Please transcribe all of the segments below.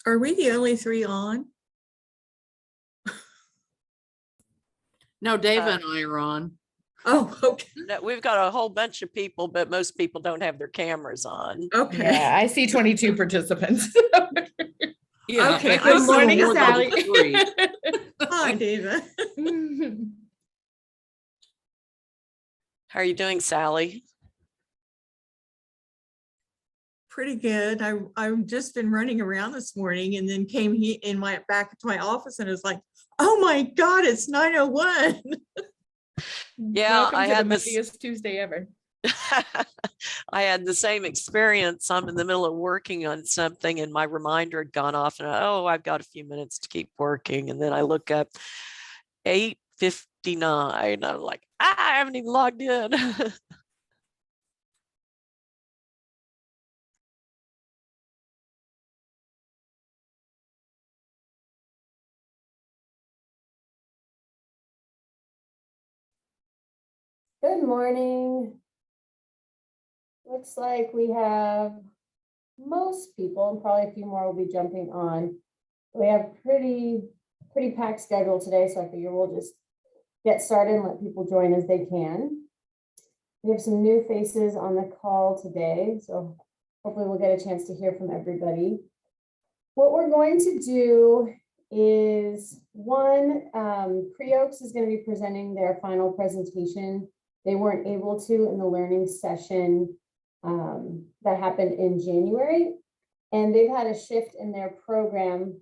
Are we the only three on? No, Dave and I are on. Oh, okay. No, we've got a whole bunch of people, but most people don't have their cameras on. Okay. Yeah, I see 22 participants. Yeah. Okay, I good thought there were morning, more than Sally. 3. Hi, David. How are you doing, Sally? Pretty good. I've just been running around this morning and then came back to my office and was like, oh my God, it's 9:01. Yeah, Welcome I to the had this. muddiest Tuesday ever. I had the same experience. I'm in the middle of working on something and my reminder had gone off and I've got a few minutes to keep working. And then I look up 8:59. I'm like, I haven't even logged in. Good morning. Looks like we have most people, and probably a few more will be jumping on. We have pretty packed schedule today, so I figure we'll just get started and let people join as they can. We have some new faces on the call today, so hopefully we'll get a chance to hear from everybody. What we're going to do is Pre-Oaks is going to be presenting their final presentation. They weren't able to in the learning session that happened in January. And they've had a shift in their program,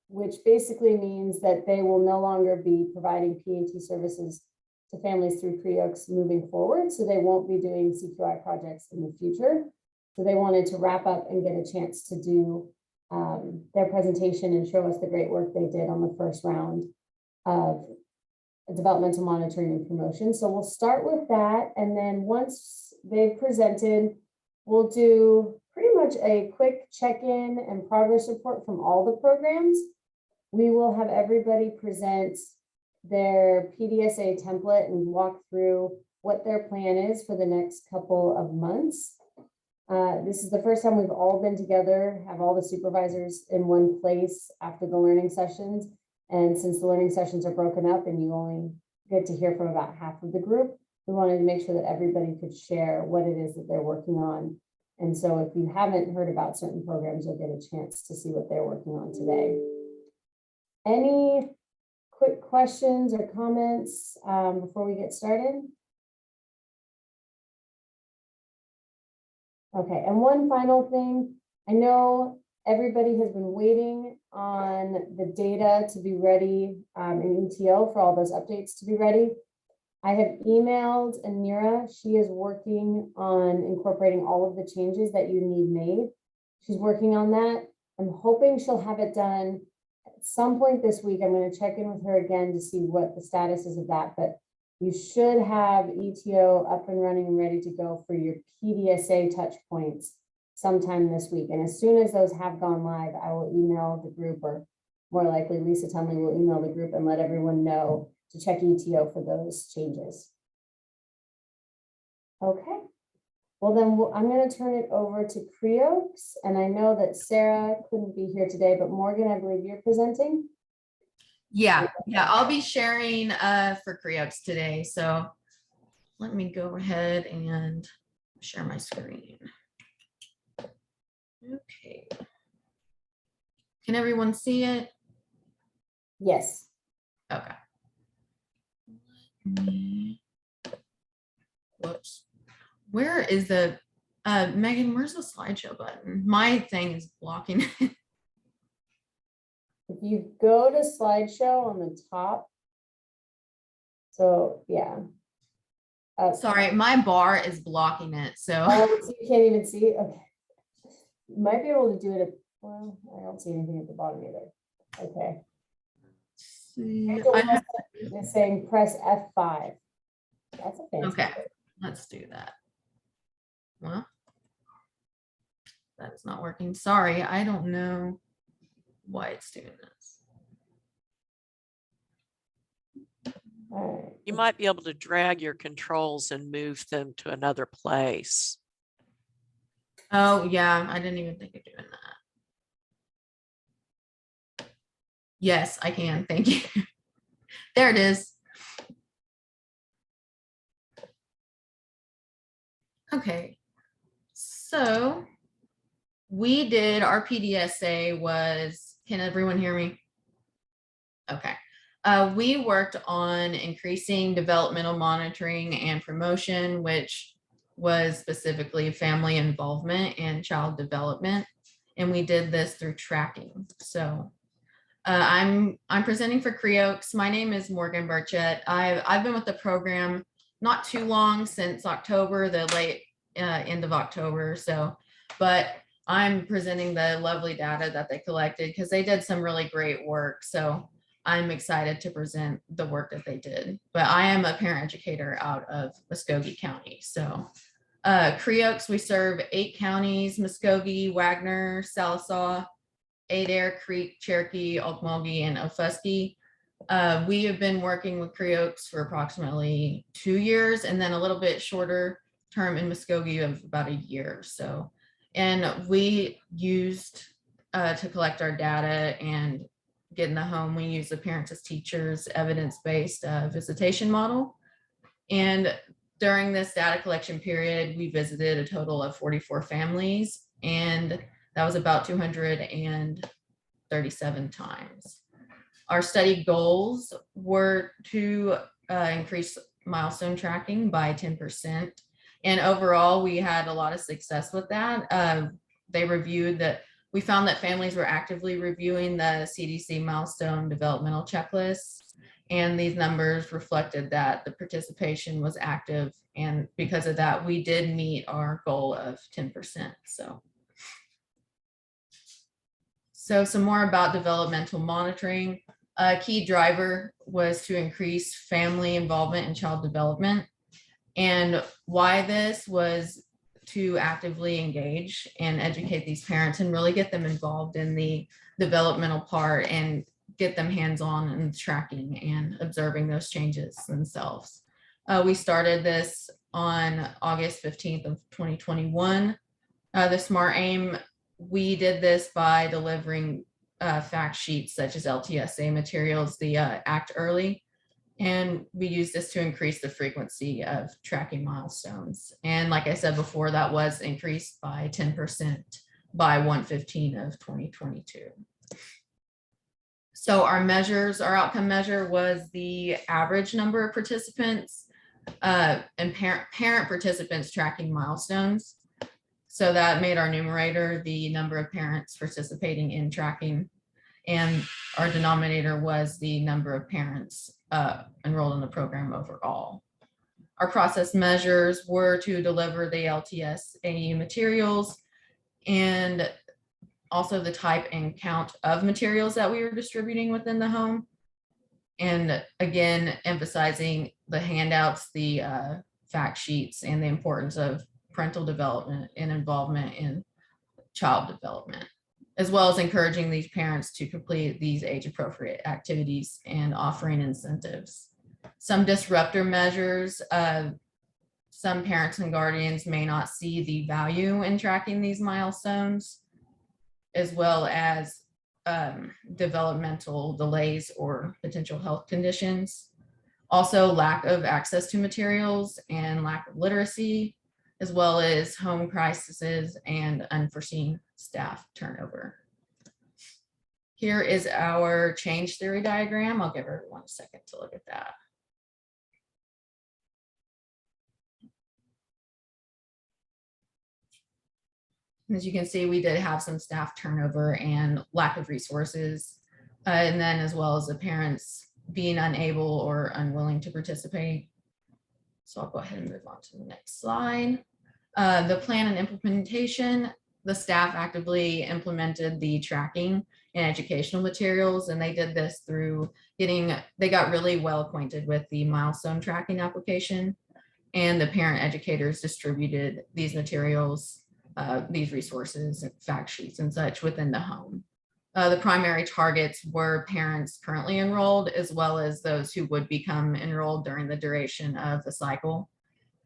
which basically means that they will no longer be providing PAT services to families through Pre-Oaks moving forward. So they won't be doing CQI projects in the future. So they wanted to wrap up and get a chance to do their presentation and show us the great work they did on the first round of developmental monitoring and promotion. So we'll start with that. And then once they've presented, we'll do pretty much a quick check-in and progress report from all the programs. We will have everybody present their PDSA template and walk through what their plan is for the next couple of months. This is the first time we've all been together, have all the supervisors in one place after the learning sessions. And since the learning sessions are broken up and you only get to hear from about half of the group, we wanted to make sure that everybody could share what it is that they're working on. And so if you haven't heard about certain programs, you'll get a chance to see what they're working on today. Any quick questions or comments before we get started? Okay, and one final thing, I know everybody has been waiting on the data to be ready in ETO for all those updates to be ready. I have emailed Anira. She is working on incorporating all of the changes that you need made. She's working on that. I'm hoping she'll have it done at some point this week. I'm going to check in with her again to see what the status is of that, but you should have ETO up and running and ready to go for your PDSA touch points sometime this week. And as soon as those have gone live, I will email the group, or more likely Lisa Tumley will email the group and let everyone know to check ETO for those changes. Okay. Well, then I'm going to turn it over to Pre-Oaks. And I know that Sarah couldn't be here today, but Morgan, I believe you're presenting. Yeah, I'll be sharing for Pre-Oaks today. So let me go ahead and share my screen. Okay. Can everyone see it? Yes. Okay. Whoops. Where is the Megan, where's the slideshow button? My thing is blocking it. If you go to slideshow on the top, so yeah. Sorry, my bar is blocking it. So, so you can't even see it. Okay. You might be able to do it. Well, I don't see anything at the bottom either. Okay. It's saying press F5. That's a fancy okay, word. let's do that. Well, that is not working. Sorry, I don't know why it's doing this. All right. You might be able to drag your controls and move them to another place. Oh yeah, I didn't even think of doing that. Yes, I can. Thank you. There it is. Okay. So we did our PDSA was, can everyone hear me? Okay. We worked on increasing developmental monitoring and promotion, which was specifically family involvement and child development. And we did this through tracking. So I'm presenting for Creoaks. My name is Morgan Burchett. I've been with the program not too long, since October, the late end of October. So, but I'm presenting the lovely data that they collected because they did some really great work. So I'm excited to present the work that they did. But I am a parent educator out of Muskogee County. So Creoaks, we serve 8 counties: Muskogee, Wagner, Sallisaw, Adair, Creek, Cherokee, Okmulgee, and Ofuskee. We have been working with Creoaks for approximately 2 years, and then a little bit shorter term in Muskogee of about a year. So, and we used to collect our data and get in the home, we use the parents as teachers evidence-based visitation model. And during this data collection period, we visited a total of 44 families, and that was about 237 times. Our study goals were to increase milestone tracking by 10%. And overall, we had a lot of success with that. They reviewed that. We found that families were actively reviewing the CDC milestone developmental checklists, and these numbers reflected that the participation was active. And because of that, we did meet our goal of 10%. So some more about developmental monitoring. A key driver was to increase family involvement in child development. And why this was to actively engage and educate these parents and really get them involved in the developmental part and get them hands-on and tracking and observing those changes themselves. We started this on August 15th of 2021. The SMART aim, we did this by delivering fact sheets such as LTSA materials, the Act Early. And we use this to increase the frequency of tracking milestones. And like I said before, that was increased by 10% by 1/15 of 2022. So our measures, our outcome measure was the average number of participants and parent participants tracking milestones. So that made our numerator the number of parents participating in tracking, and our denominator was the number of parents enrolled in the program overall. Our process measures were to deliver the LTS AU materials and also the type and count of materials that we were distributing within the home. And again, emphasizing the handouts, the fact sheets, and the importance of parental development and involvement in child development, as well as encouraging these parents to complete these age-appropriate activities and offering incentives. Some disruptor measures, some parents and guardians may not see the value in tracking these milestones, as well as developmental delays or potential health conditions. Also, lack of access to materials and lack of literacy, as well as home crises and unforeseen staff turnover. Here is our change theory diagram. I'll give everyone a second to look at that. As you can see, we did have some staff turnover and lack of resources, and then as well as the parents being unable or unwilling to participate. So I'll go ahead and move on to the next slide. The plan and implementation, the staff actively implemented the tracking and educational materials, and they did this through they got really well acquainted with the milestone tracking application, and the parent educators distributed these materials, these resources, fact sheets and such within the home. The primary targets were parents currently enrolled, as well as those who would become enrolled during the duration of the cycle.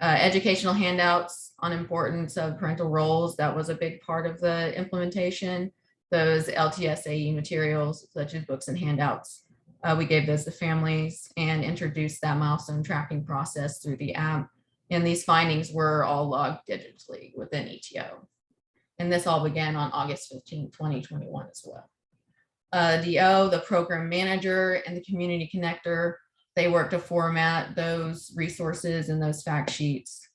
Educational handouts on importance of parental roles, that was a big part of the implementation, those LTSAE materials such as books and handouts. We gave those to families and introduced that milestone tracking process through the app. And these findings were all logged digitally within ETO. And this all began on August 15, 2021 as well. DO, the program manager, and the community connector, they work to format those resources and those fact sheets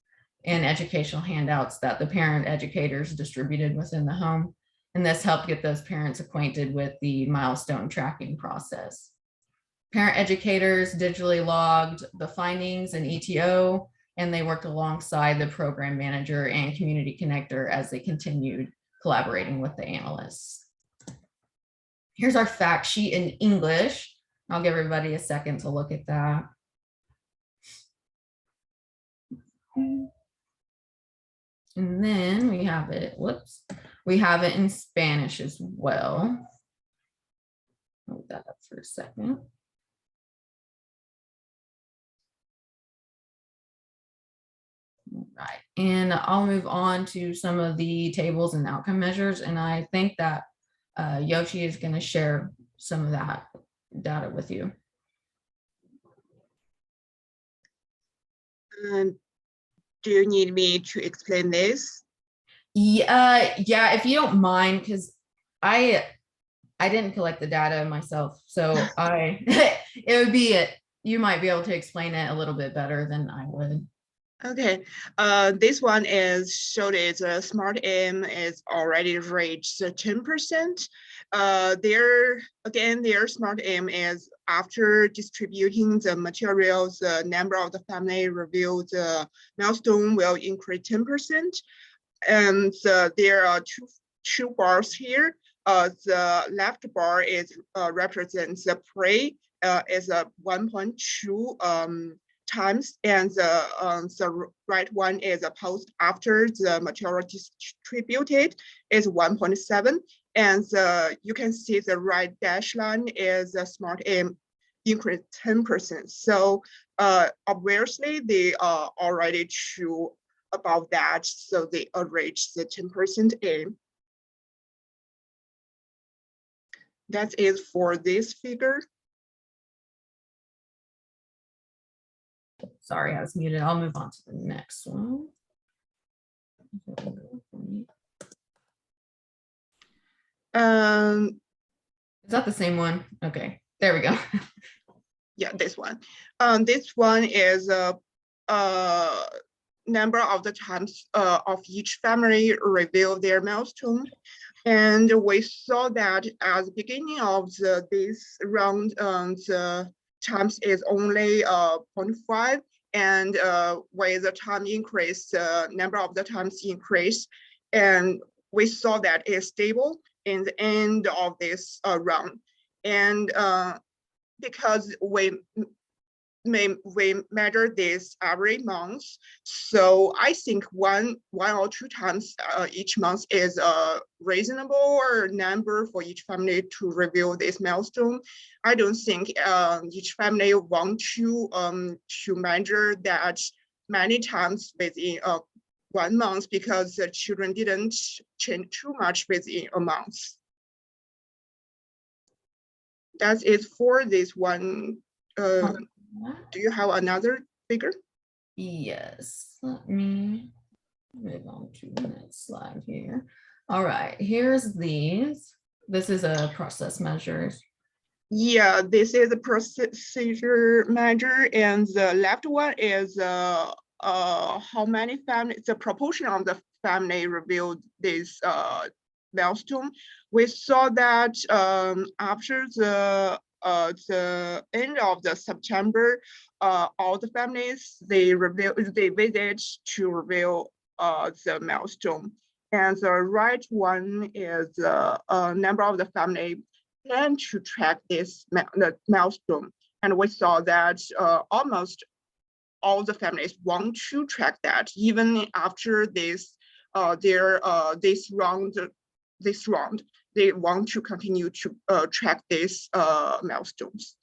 and educational handouts that the parent educators distributed within the home. And this helped get those parents acquainted with the milestone tracking process. Parent educators digitally logged the findings in ETO, and they worked alongside the program manager and community connector as they continued collaborating with the analysts. Here's our fact sheet in English. I'll give everybody a second to look at that. And then we have it, whoops, we have it in Spanish as well. Hold that up for a second. All right, and I'll move on to some of the tables and outcome measures. And I think that Yoshi is going to share some of that data with you. Do you need me to explain this? Yeah, if you don't mind, because I didn't collect the data myself, so it would be you might be able to explain it a little bit better than I would. Okay, this one is showed is Smart M is already reached 10%. Their Smart M is after distributing the materials, the number of the family reviewed milestone will increase 10%. And there are two bars here. The left bar is represents the pre is a 1.2 times, and the right one is a post after the material distributed is 1.7, and you can see the right dash line is a Smart M increase 10%. So obviously they are already to above that, so they reach the 10% aim. That is for this figure. Sorry, I was muted. I'll move on to the next one. Is that the same one? Okay, there we go. Yeah, this one. This one is a number of the times of each family review their milestone. And we saw that at the beginning of this round, the times is only 0.5, and with the time increase, the number of the times increase, and we saw that it's stable in the end of this round. And because we measure this every month, so I think one or two times each month is a reasonable number for each family to review this milestone. I don't think each family want to measure that many times within 1 month, because the children didn't change too much within a month. That is for this one. Do you have another figure? Yes, let me move on to the next slide here. All right, here's these. This is a process measures. Yeah, this is a procedure measure, and the left one is how many families, the proportion of the family reviewed this milestone. We saw that after the end of the September, all the families they visit to review the milestone, and the right one is the number of the family plan to track this milestone, and we saw that almost all the families want to track that even after this this round. They want to continue to track these milestones.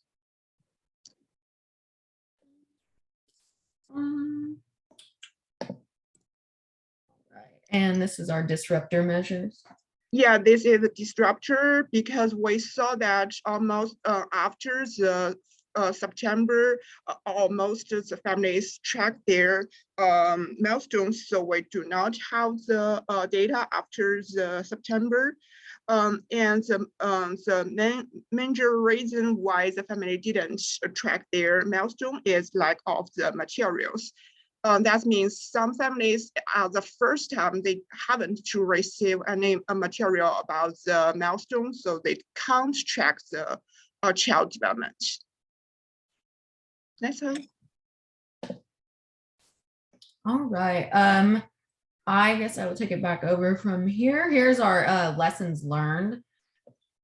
Right. And this is our disruptor measures. Yeah, this is a disruptor because we saw that almost after the September, almost the families track their milestones. So we do not have the data after the September. And the major reason why the family didn't track their milestone is lack of the materials. That means some families, the first time they haven't to receive any material about the milestone, so they can't track the child development. That's all. All right. I guess I will take it back over from here. Here's our lessons learned.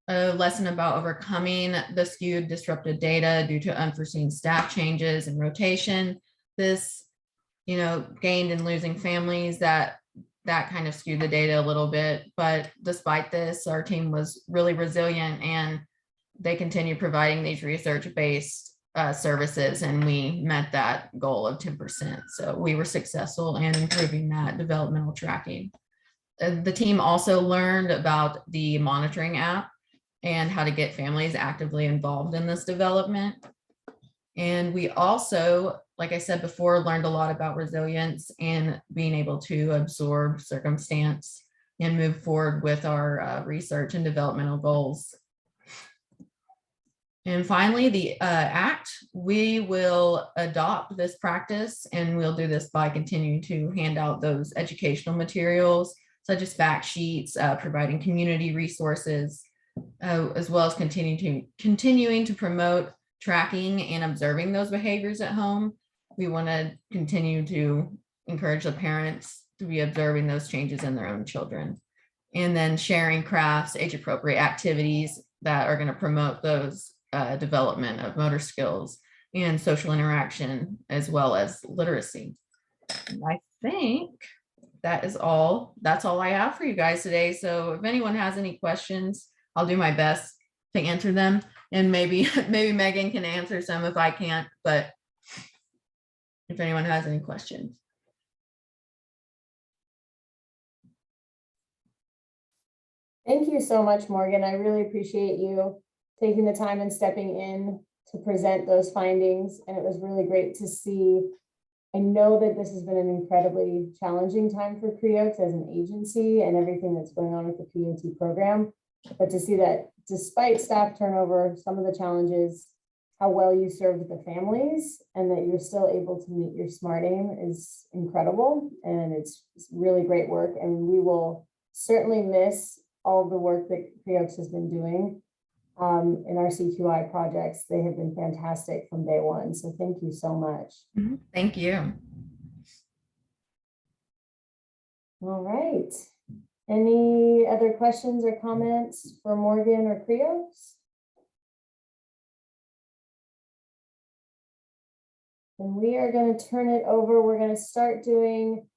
A lesson about overcoming the skewed disrupted data due to unforeseen staff changes and rotation. This, gained in losing families that kind of skewed the data a little bit. But despite this, our team was really resilient and they continue providing these research-based services, and we met that goal of 10%. So we were successful in improving that developmental tracking. The team also learned about the monitoring app and how to get families actively involved in this development. And we also, like I said before, learned a lot about resilience and being able to absorb circumstance and move forward with our research and developmental goals. And finally, the ACT, we will adopt this practice, and we'll do this by continuing to hand out those educational materials, such as fact sheets, providing community resources, as well as continuing to promote tracking and observing those behaviors at home. We want to continue to encourage the parents to be observing those changes in their own children. And then sharing crafts, age-appropriate activities that are going to promote those development of motor skills and social interaction, as well as literacy. And I think that's all I have for you guys today. So if anyone has any questions, I'll do my best to answer them. And maybe Megan can answer some if I can't, but if anyone has any questions. Thank you so much, Morgan. I really appreciate you taking the time and stepping in to present those findings. And it was really great to see. I know that this has been an incredibly challenging time for CREOX as an agency and everything that's going on with the PAT program. But to see that despite staff turnover, some of the challenges, how well you served the families and that you're still able to meet your SMART aim is incredible. And it's really great work. And we will certainly miss all of the work that CREOX has been doing in our CQI projects. They have been fantastic from day one. So thank you so much. Thank you. All right. Any other questions or comments for Morgan or CREOX? And we are going to turn it over. We're going to start doing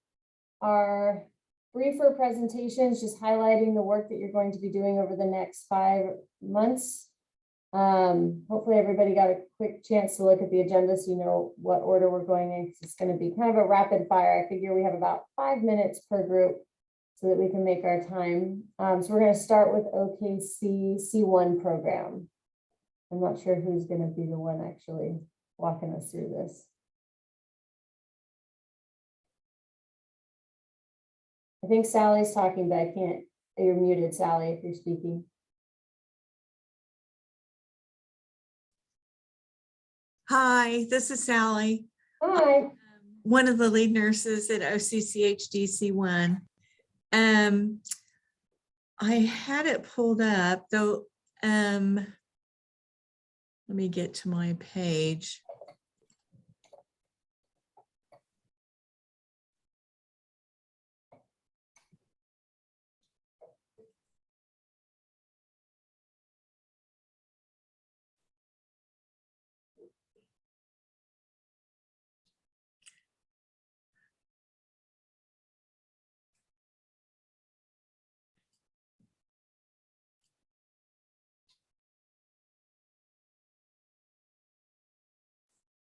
our briefer presentations, just highlighting the work that you're going to be doing over the next 5 months. Hopefully everybody got a quick chance to look at the agenda so you know what order we're going in. It's going to be kind of a rapid fire. I figure we have about 5 minutes per group so that we can make our time. So we're going to start with OKC C1 program. I'm not sure who's going to be the one actually walking us through this. I think Sally's talking, but I can't. You're muted, Sally, if you're speaking. Hi, this is Sally. Hi. One of the lead nurses at OCCHDC1. I had it pulled up though. Let me get to my page.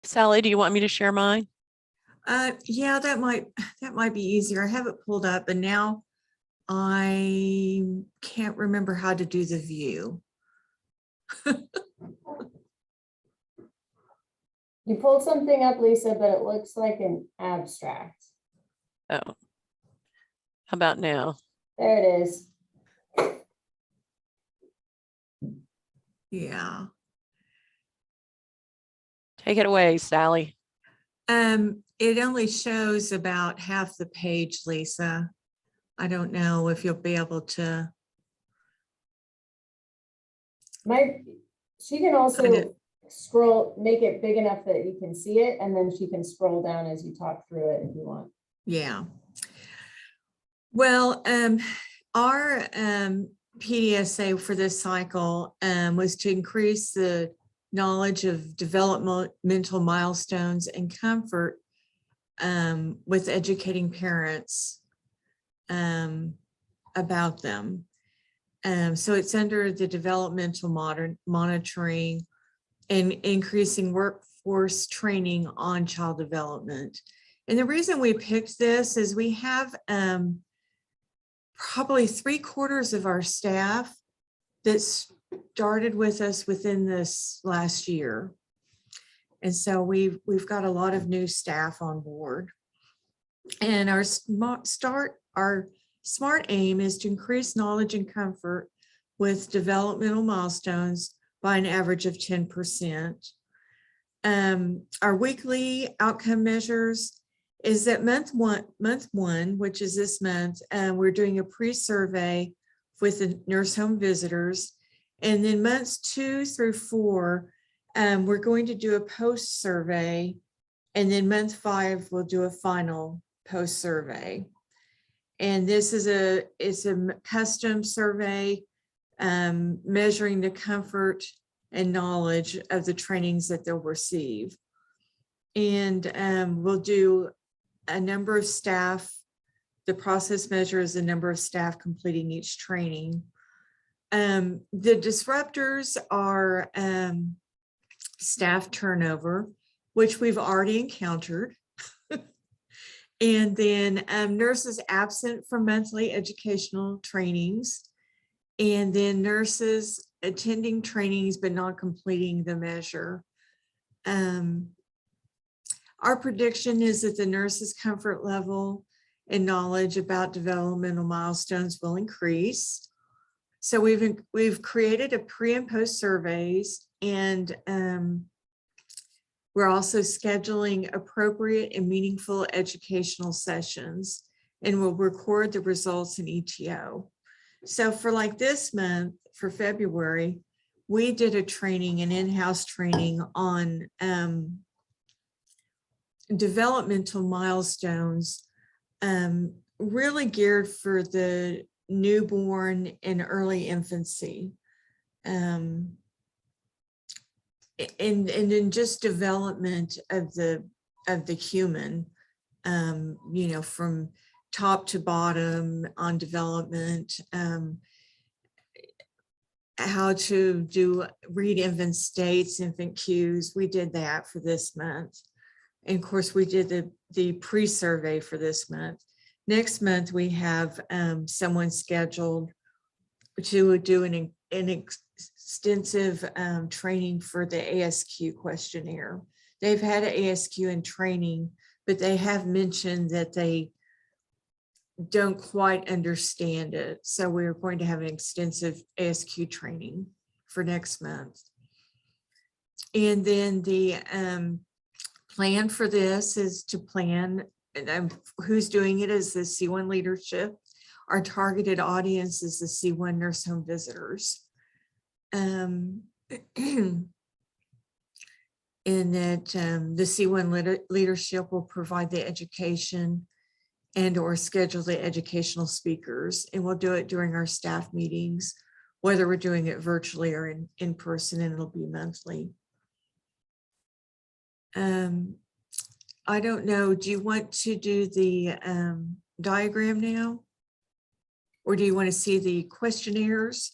Sally, do you want me to share mine? Yeah, that might be easier. I have it pulled up and now I can't remember how to do the view. You pulled something up, Lisa, but it looks like an abstract. Oh. How about now? There it is. Yeah. Take it away, Sally. It only shows about half the page, Lisa. I don't know if you'll be able to. She can Kind also of. scroll, make it big enough that you can see it, and then she can scroll down as you talk through it if you want. Yeah. Well, our PDSA for this cycle was to increase the knowledge of developmental milestones and comfort with educating parents about them. So it's under the developmental monitoring and increasing workforce training on child development. And the reason we picked this is we have probably 3/4 of our staff that started with us within this last year. And so we've got a lot of new staff on board. And our SMART aim is to increase knowledge and comfort with developmental milestones by an average of 10%. Our weekly outcome measures is that month one, which is this month, we're doing a pre-survey with the nurse home visitors. And then months 2 through 4, we're going to do a post survey. And then month 5, we'll do a final post survey. And this is a custom survey measuring the comfort and knowledge of the trainings that they'll receive. And we'll do a number of staff. The process measures the number of staff completing each training. The disruptors are staff turnover, which we've already encountered. And then nurses absent from monthly educational trainings. And then nurses attending trainings but not completing the measure. Our prediction is that the nurses' comfort level and knowledge about developmental milestones will increase. So we've created a pre and post surveys, and we're also scheduling appropriate and meaningful educational sessions, and we'll record the results in ETO. So for like this month, for February, we did a training, an in-house training on developmental milestones, really geared for the newborn and early infancy. And in just development of the human, you know, from top to bottom on development, how to read infant states, infant cues. We did that for this month. And of course, we did the pre-survey for this month. Next month, we have someone scheduled to do an extensive training for the ASQ questionnaire. They've had an ASQ in training, but they have mentioned that they don't quite understand it. So we're going to have an extensive ASQ training for next month. And then the plan for this is to plan, and who's doing it is the C1 leadership. Our targeted audience is the C1 nurse home visitors. And that the C1 leadership will provide the education and or schedule the educational speakers, and we'll do it during our staff meetings, whether we're doing it virtually or in person, and it'll be monthly. I don't know, do you want to do the diagram now? Or do you want to see the questionnaires?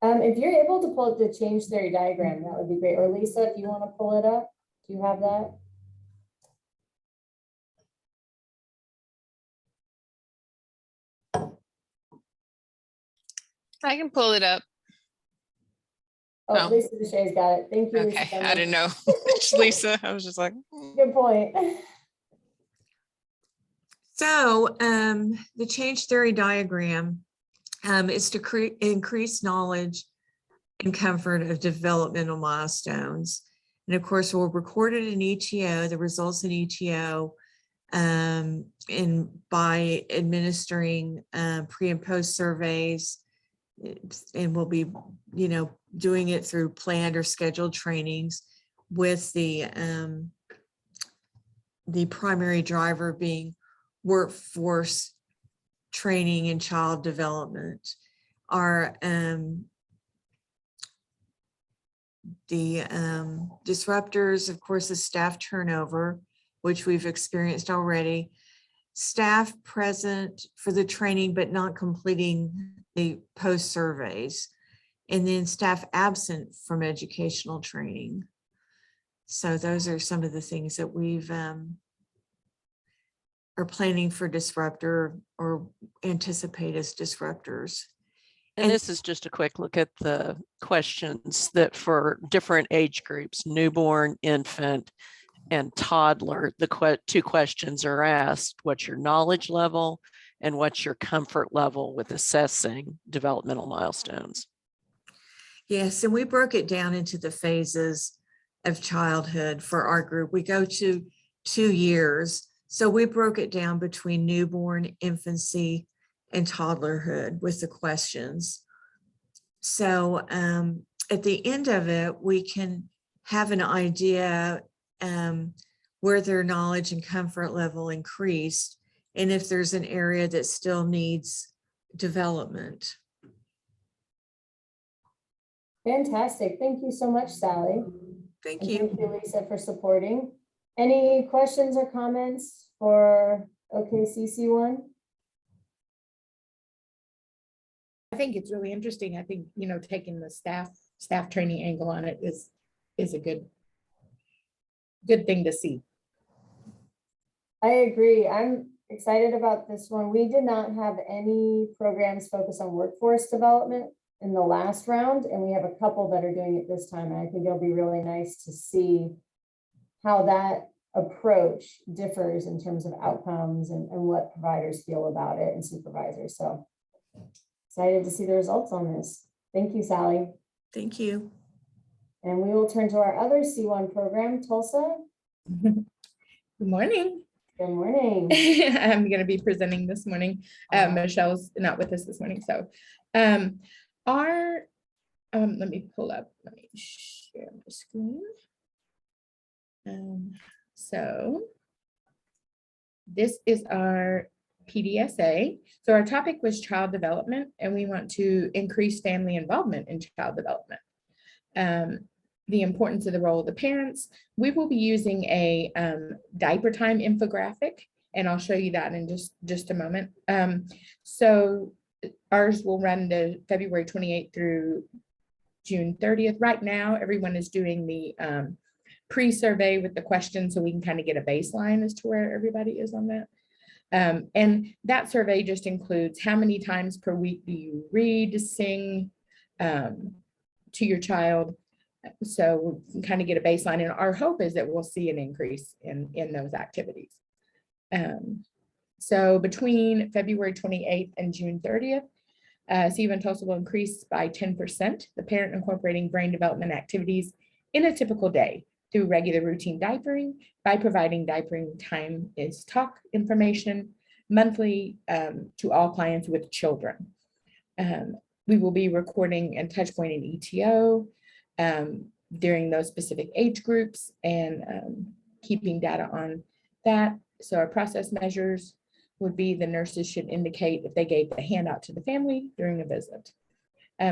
If you're able to pull up the change theory diagram, that would be great. Or Lisa, if you want to pull it up, do you have that? I can pull it up. Oh, Oh. Lisa Deshaies got it. Thank you, Lisa. Okay, I Summer. didn't know. It's Lisa, I was just like, Good point. So the change theory diagram is to increase knowledge and comfort of developmental milestones. And of course, we'll record it in ETO, the results in ETO, and by administering pre and post surveys. And we'll be, doing it through planned or scheduled trainings with the primary driver being workforce training and child development. Our disruptors, of course, is staff turnover, which we've experienced already. Staff present for the training but not completing the post surveys, and then staff absent from educational training. So those are some of the things that we've are planning for disruptor or anticipate as disruptors. And this is just a quick look at the questions that for different age groups, newborn, infant, and toddler, the two questions are asked: what's your knowledge level and what's your comfort level with assessing developmental milestones? Yes, and we broke it down into the phases of childhood for our group. We go to 2 years. So we broke it down between newborn, infancy, and toddlerhood with the questions. So at the end of it, we can have an idea where their knowledge and comfort level increased, and if there's an area that still needs development. Fantastic. Thank you so much, Sally. Thank And you. thank you, Lisa, for supporting. Any questions or comments for OKCC1? I think it's really interesting. I think, taking the staff training angle on it is a good thing to see. I agree. I'm excited about this one. We did not have any programs focused on workforce development in the last round, and we have a couple that are doing it this time. And I think it'll be really nice to see how that approach differs in terms of outcomes and what providers feel about it and supervisors. So excited to see the results on this. Thank you, Sally. Thank you. And we will turn to our other C1 program, Tulsa. Good morning. Good morning. I'm going to be presenting this morning. Michelle's not with us this morning. So let me pull up, let me share my screen. So this is our PDSA. So our topic was child development, and we want to increase family involvement in child development. The importance of the role of the parents. We will be using a diaper time infographic, and I'll show you that in just a moment. So ours will run to February 28th through June 30th. Right now, everyone is doing the pre-survey with the questions, so we can kind of get a baseline as to where everybody is on that. And that survey just includes how many times per week do you read, sing to your child. So we can kind of get a baseline, and our hope is that we'll see an increase in those activities. So between February 28th and June 30th, C1 Tulsa will increase by 10%, the parent incorporating brain development activities in a typical day through regular routine diapering, by providing diapering time is talk information monthly to all clients with children. We will be recording and touch point in ETO during those specific age groups and keeping data on that. So our process measures would be the nurses should indicate if they gave the handout to the family during a visit.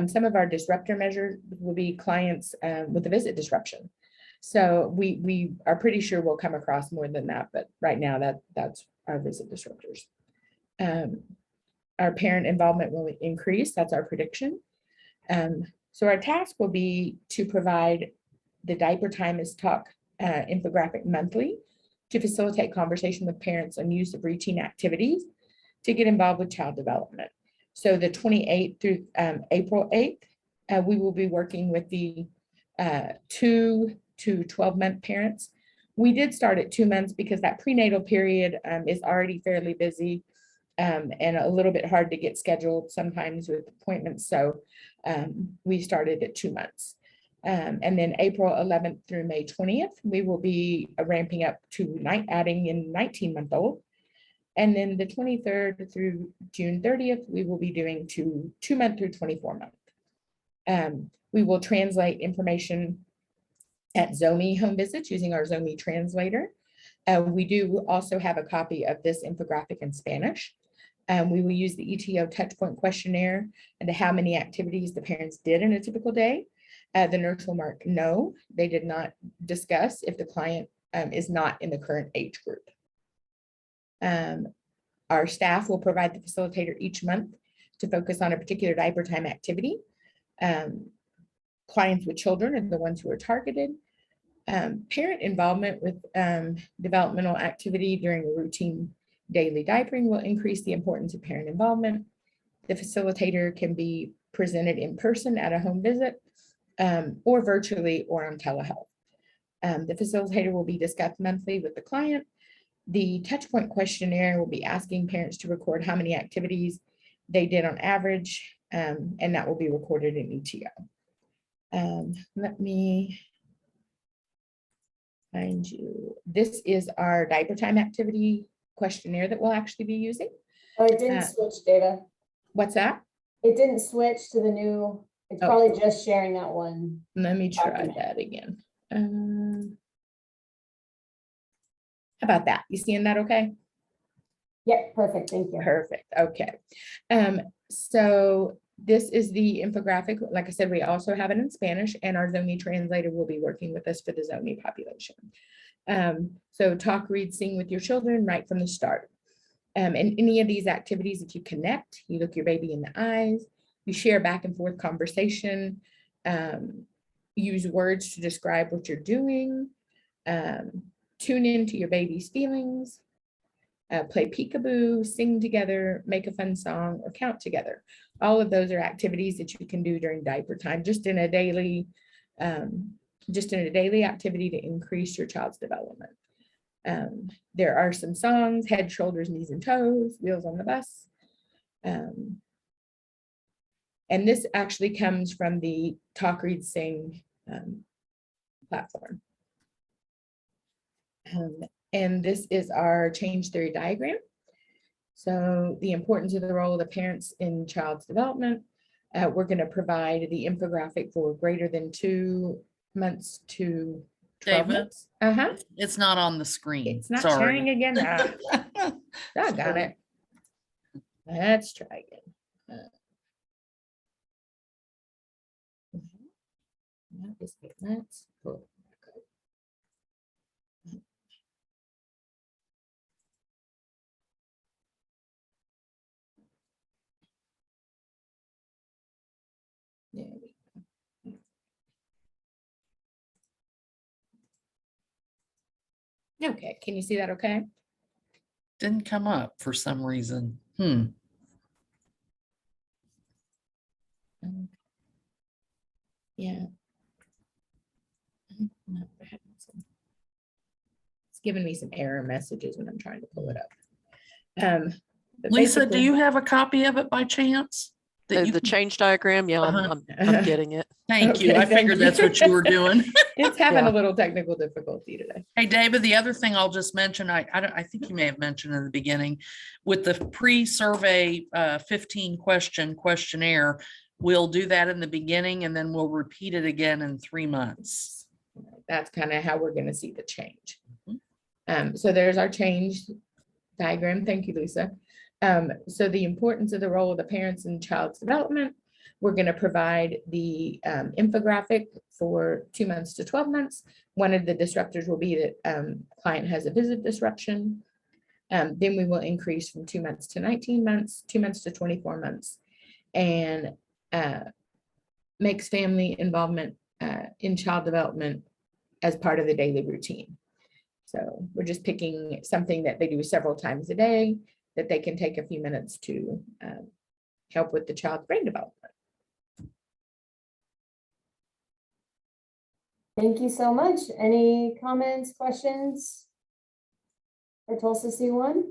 Some of our disruptor measures will be clients with a visit disruption. So we are pretty sure we'll come across more than that, but right now that's our visit disruptors. Our parent involvement will increase, that's our prediction. So our task will be to provide the diaper time is talk infographic monthly to facilitate conversation with parents on use of routine activities to get involved with child development. So the 28th through April 8th, we will be working with the 2 to 12-month parents. We did start at 2 months because that prenatal period is already fairly busy and a little bit hard to get scheduled sometimes with appointments. So we started at 2 months. And then April 11th through May 20th, we will be ramping up to adding in 19-month-old. And then the 23rd through June 30th, we will be doing 2-month through 24-month. We will translate information at Zomi home visits using our Zomi translator. We do also have a copy of this infographic in Spanish. We will use the ETO touchpoint questionnaire and how many activities the parents did in a typical day. The nurse will mark no, they did not discuss if the client is not in the current age group. Our staff will provide the facilitator each month to focus on a particular diaper time activity. Clients with children are the ones who are targeted. Parent involvement with developmental activity during a routine daily diapering will increase the importance of parent involvement. The facilitator can be presented in person at a home visit or virtually or on telehealth. The facilitator will be discussed monthly with the client. The touchpoint questionnaire will be asking parents to record how many activities they did on average, and that will be recorded in ETO. Let me find you. This is our diaper time activity questionnaire that we'll actually be using. Oh, it didn't switch data. What's that? It didn't switch to the new, it's Oh. probably just sharing that one. Let me try Document. that again. How about that? You seeing that okay? Yeah, perfect, thank you. Perfect, okay. So this is the infographic. Like I said, we also have it in Spanish, and our Zomi translator will be working with us for the Zomi population. So talk, read, sing with your children right from the start. And any of these activities, if you connect, you look your baby in the eyes, you share back and forth conversation, use words to describe what you're doing, tune into your baby's feelings, play peekaboo, sing together, make a fun song, or count together. All of those are activities that you can do during diaper time, just in a daily activity to increase your child's development. There are some songs: head, shoulders, knees, and toes, wheels on the bus. And this actually comes from the Talk, Read, Sing platform. And this is our change theory diagram. So the importance of the role of the parents in child's development. We're going to provide the infographic for greater than 2 months to 12 David? months. Uh-huh. It's not on the screen. It's not Sorry. sharing again. Got it. Let's try again. Let's pull it back up. There we go. Okay, can you see that okay? Didn't come up for some reason. Yeah. It's giving me some error messages when I'm trying to pull it up. But Lisa, do basically- you have a copy of it by chance? That you The can- change diagram, yeah, Uh-huh. I'm getting it. Thank you. Okay, I thank figured you. that's what you were doing. It's having Yeah. a little technical difficulty today. Hey, David, the other thing I'll just mention, I think you may have mentioned in the beginning, with the pre-survey 15 question questionnaire, we'll do that in the beginning and then we'll repeat it again in 3 months. That's kind of how we're going to see the change. So there's our change diagram. Thank you, Lisa. So the importance of the role of the parents in child's development. We're going to provide the infographic for 2 months to 12 months. One of the disruptors will be that client has a visit disruption. Then we will increase from 2 months to 19 months, 2 months to 24 months, and makes family involvement in child development as part of the daily routine. So we're just picking something that they do several times a day that they can take a few minutes to help with the child's brain development. Thank you so much. Any comments, questions for Tulsa C1?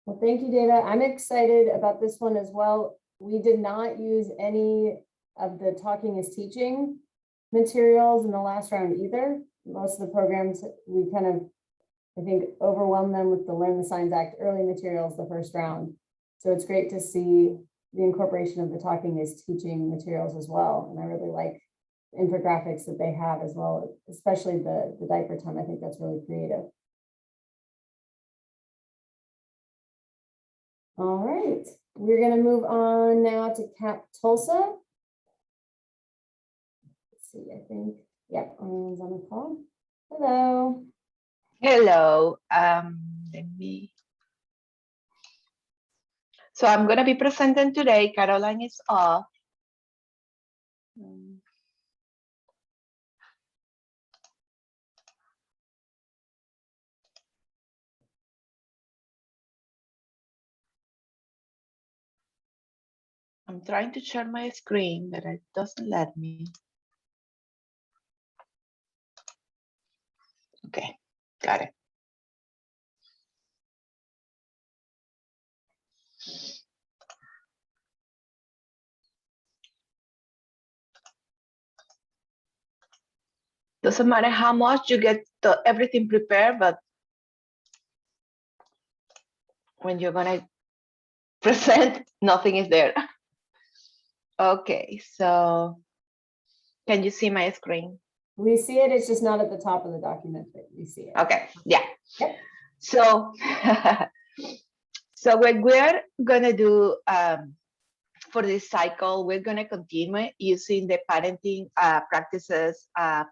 Well, thank you, Dava. I'm excited about this one as well. We did not use any of the Talking is Teaching materials in the last round either. Most of the programs, we kind of, I think, overwhelmed them with the Learn the Signs Act early materials the first round. So it's great to see the incorporation of the Talking is Teaching materials as well. And I really like the infographics that they have as well, especially the diaper time. I think that's really creative. All right, we're going to move on now to Cap Tulsa. Let's see, I think, yep, Ariane's on the call. Hello. Hello. So I'm going to be presenting today. Caroline is off. I'm trying to share my screen, but it doesn't let me. Okay, got it. Doesn't matter how much you get everything prepared, but when you're gonna present, nothing is there. Okay, so can you see my screen? We see it, it's just not at the top of the document, but we see it. Okay, yeah. Yep. So, so what we're gonna do for this cycle, we're gonna continue using the parenting practices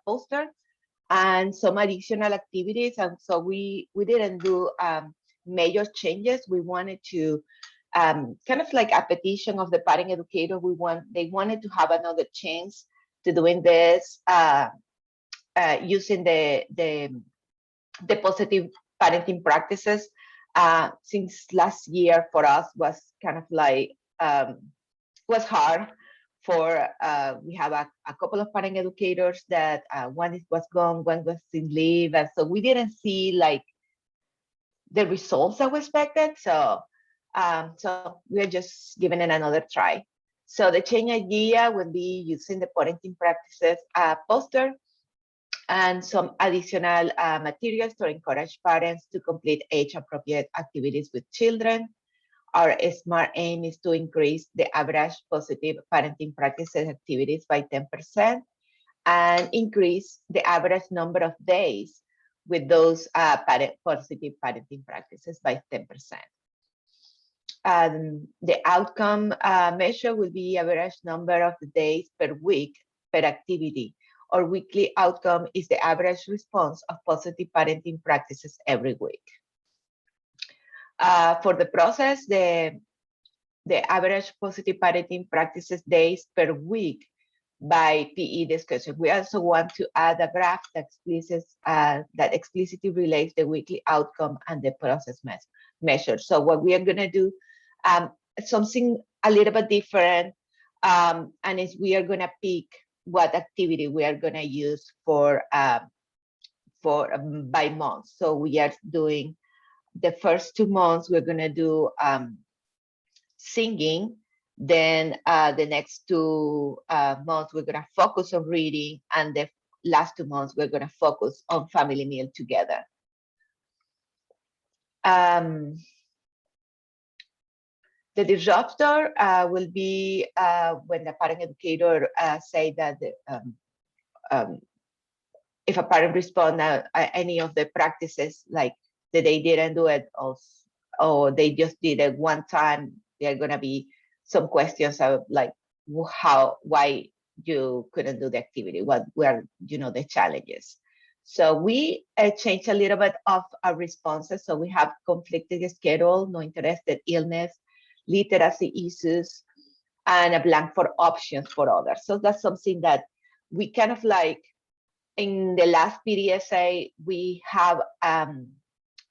poster and some additional activities. And so we didn't do major changes. We wanted to kind of like a petition of the parent educator. They wanted to have another chance to doing this using the positive parenting practices. Since last year for us was kind of like was hard for we have a couple of parent educators that one was gone, one was in leave, and so we didn't see like the results that we expected. So so we're just giving it another try. So the change idea would be using the parenting practices poster and some additional materials to encourage parents to complete age-appropriate activities with children. Our SMART aim is to increase the average positive parenting practices activities by 10% and increase the average number of days with those positive parenting practices by 10%. The outcome measure will be average number of days per week per activity. Our weekly outcome is the average response of positive parenting practices every week. For the process, the average positive parenting practices days per week by PE discussion. We also want to add a graph that explicitly relates the weekly outcome and the process measure. So what we are going to do something a little bit different, and is we are going to pick what activity we are going to use for by month. So we are doing the first 2 months, we're going to do singing. Then the next 2 months, we're going to focus on reading. And the last 2 months, we're going to focus on family meal together. The disruptor will be when the parent educator say that if a parent responds any of the practices, like that they didn't do it, or they just did it one time, there are going to be some questions of like why you couldn't do the activity, what were the challenges. So we changed a little bit of our responses. So we have conflicted schedule, no interested, illness, literacy issues, and a blank for options for others. So that's something that we kind of like in the last PDSA, we have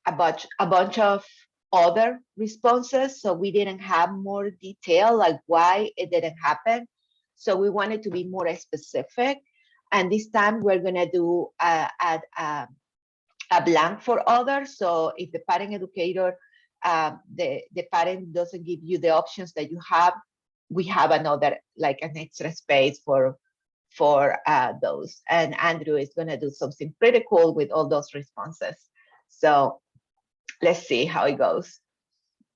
a bunch of other responses. So we didn't have more detail, like why it didn't happen. So we wanted to be more specific. And this time we're gonna do add a blank for others. So if the parent educator, the parent doesn't give you the options that you have, we have another, like an extra space for those. And Andrew is gonna do something pretty cool with all those responses. So let's see how it goes.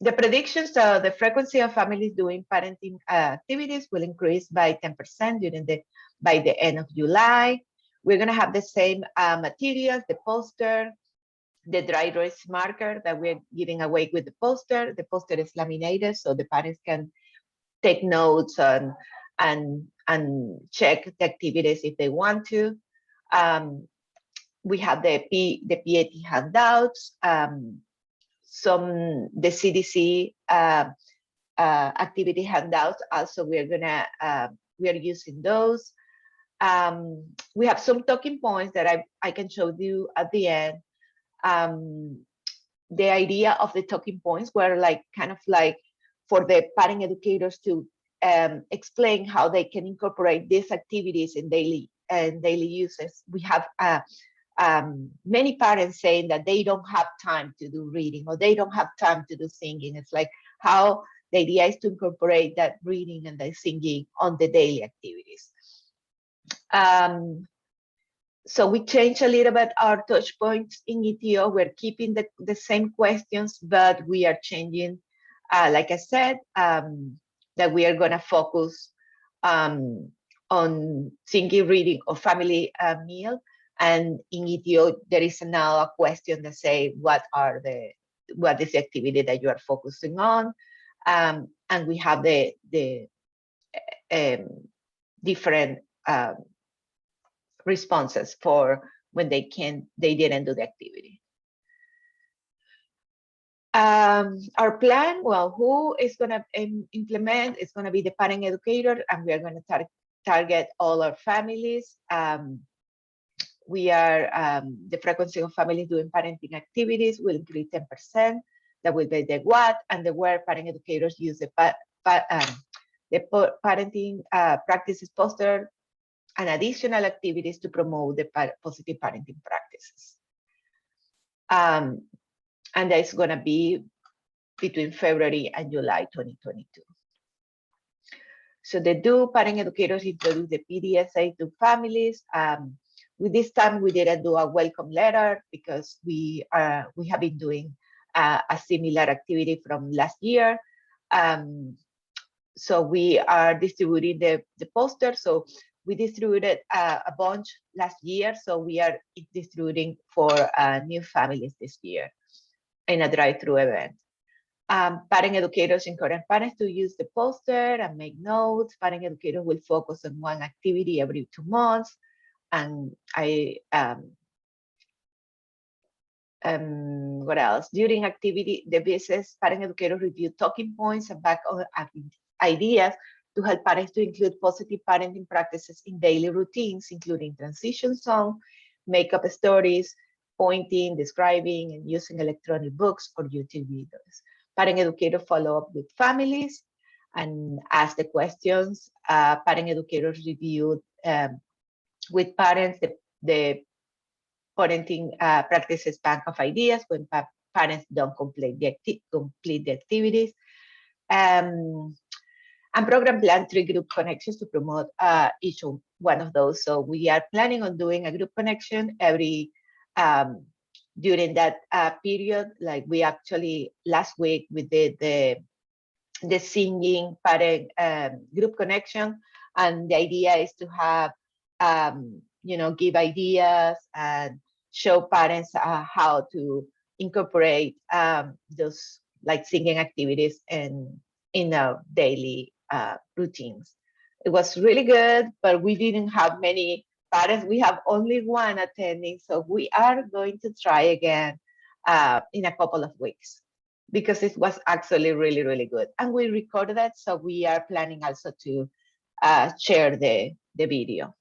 The predictions, the frequency of families doing parenting activities will increase by 10% by the end of July. We're gonna have the same materials, the poster, the dry erase marker that we're giving away with the poster. The poster is laminated, so the parents can take notes and check the activities if they want to. We have the PAT handouts, the CDC activity handouts. Also, we are using those. We have some talking points that I can show you at the end. The idea of the talking points were like kind of like for the parent educators to explain how they can incorporate these activities in daily uses. We have many parents saying that they don't have time to do reading or they don't have time to do singing. It's like how the idea is to incorporate that reading and the singing on the daily activities. So we changed a little bit our touch points in ETO. We're keeping the same questions, but we are changing, like I said, that we are gonna focus on singing, reading, or family meal. And in ETO, there is now a question that say, what is the activity that you are focusing on? And we have the different responses for when they didn't do the activity. Our plan, well, who is gonna implement? It's gonna be the parent educator, and we are gonna target all our families. We are, the frequency of families doing parenting activities will increase 10%. That will be the what, and the where parent educators use the parenting practices poster and additional activities to promote the positive parenting practices. And that's gonna be between February and July 2022. So the parent educators introduce the PDSA to families. With this time, we didn't do a welcome letter because we have been doing a similar activity from last year. So we are distributing the poster. So we distributed a bunch last year. So we are distributing for new families this year in a drive-through event. Parent educators encourage parents to use the poster and make notes. Parent educators will focus on one activity every 2 months. And what else? During activity, the business parent educators review talking points and back on ideas to help parents to include positive parenting practices in daily routines, including transition song, makeup stories, pointing, describing, and using electronic books or YouTube videos. Parent educators follow up with families and ask the questions. Parent educators review with parents the parenting practices bank of ideas when parents don't complete the activities. And program plan 3 group connections to promote each one of those. So we are planning on doing a group connection every during that period. Like we actually last week we did the singing parent group connection, and the idea is to have give ideas and show parents how to incorporate those like singing activities in our daily routines. It was really good, but we didn't have many parents. We have only one attending, so we are going to try again in a couple of weeks because it was actually really, really good. And we recorded that, so we are planning also to share the video.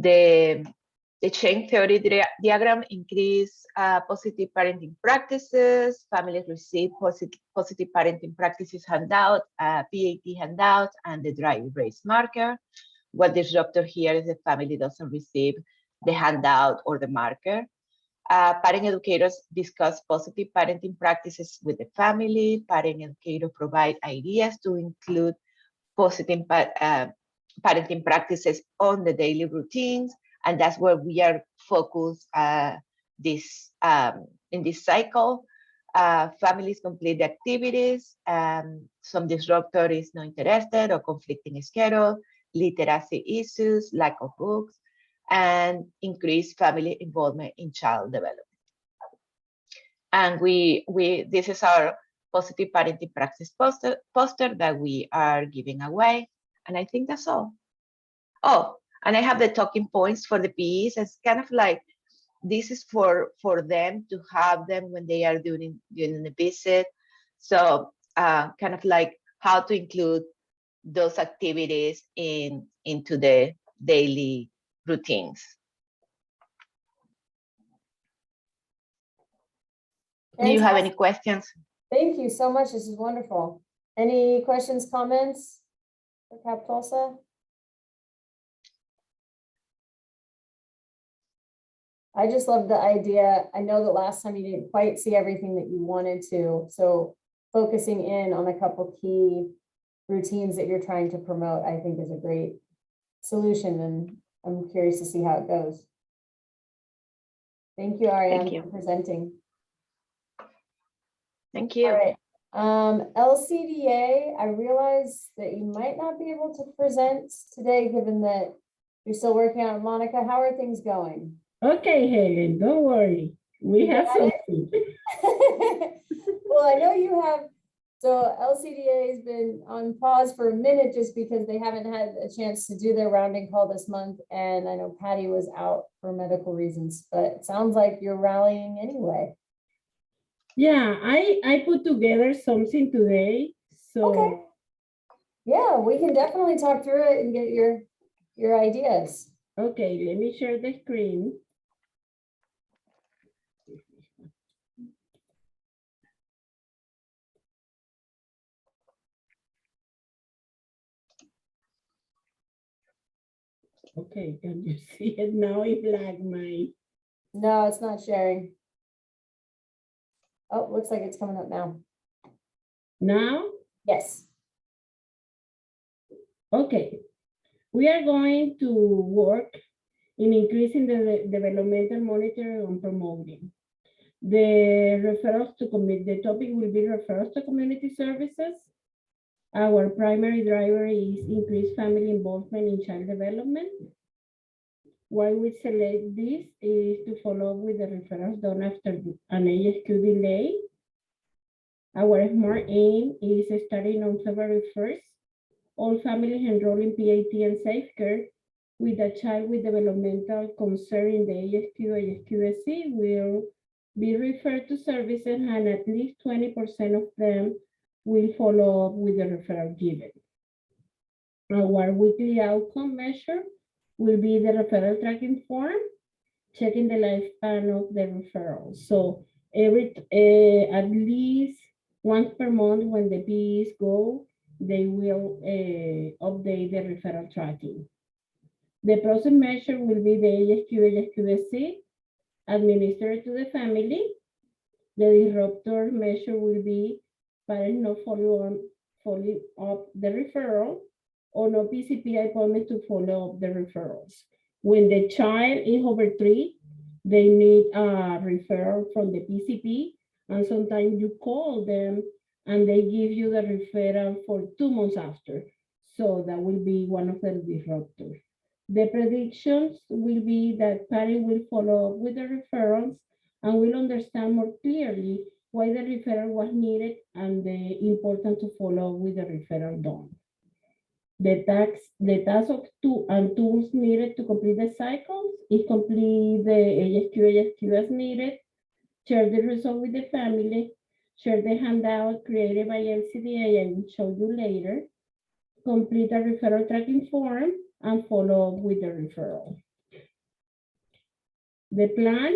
the chain theory diagram increase positive parenting practices. Families receive positive parenting practices handout, PAT handout, and the dry erase marker. What disruptor here is the family doesn't receive the handout or the marker. Parent educators discuss positive parenting practices with the family. Parent educators provide ideas to include positive parenting practices on the daily routines. And that's where we are focused in this cycle. Families complete the activities. Some disruptor is not interested or conflicting schedule, literacy issues, lack of books, and increased family involvement in child development. And this is our positive parenting practice poster that we are giving away. And I think that's all. Oh, and I have the talking points for the PEs. It's kind of like, this is for them to have them when they are doing the visit. So kind of like how to include those activities into the daily routines. Do you have any questions? Thank you so much. This is wonderful. Any questions, comments for Capitosa? I just love the idea. I know that last time you didn't quite see everything that you wanted to. So focusing in on a couple key routines that you're trying to promote, I think is a great solution. And I'm curious to see how it goes. Thank you, Ariane, for presenting. Thank you. All right. LCDA, I realize that you might not be able to present today, given that you're still working on it. Monica, how are things going? Okay, Helen, don't worry. We have something. Well, I know you have. So LCDA has been on pause for a minute just because they haven't had a chance to do their rounding call this month. And I know Patty was out for medical reasons, but it sounds like you're rallying anyway. Yeah, I put together something today. So okay. Yeah, we can definitely talk through it and get your ideas. Okay, let me share the screen. Okay, can you see it now in black, my? No, it's not sharing. Oh, looks like it's coming up now. Now? Yes. Okay, we are going to work in increasing the developmental monitoring and promoting. The referrals to the topic will be referrals to community services. Our primary driver is increased family involvement in child development. Why we select this is to follow up with the referrals done after an ASQ delay. Our SMART aim is starting on February 1st. All families enrolled in PAT and Safe Care with a child with developmental concern in the ASQ or ASQSC will be referred to services, and at least 20% of them will follow up with the referral given. Our weekly outcome measure will be the referral tracking form, checking the lifespan of the referral. So at least once per month when the PEs go, they will update the referral tracking. The process measure will be the ASQ, ASQSC administered to the family. The disruptor measure will be parents not following up the referral or no PCP appointment to follow up the referrals. When the child is over 3, they need a referral from the PCP, and sometimes you call them and they give you the referral for 2 months after. So that will be one of the disruptors. The predictions will be that parents will follow up with the referrals and will understand more clearly why the referral was needed and the importance to follow up with the referral done. The task of tools needed to complete the cycles is complete the ASQ as needed, share the result with the family, share the handout created by LCDA I will show you later, complete a referral tracking form, and follow up with the referral. The plan,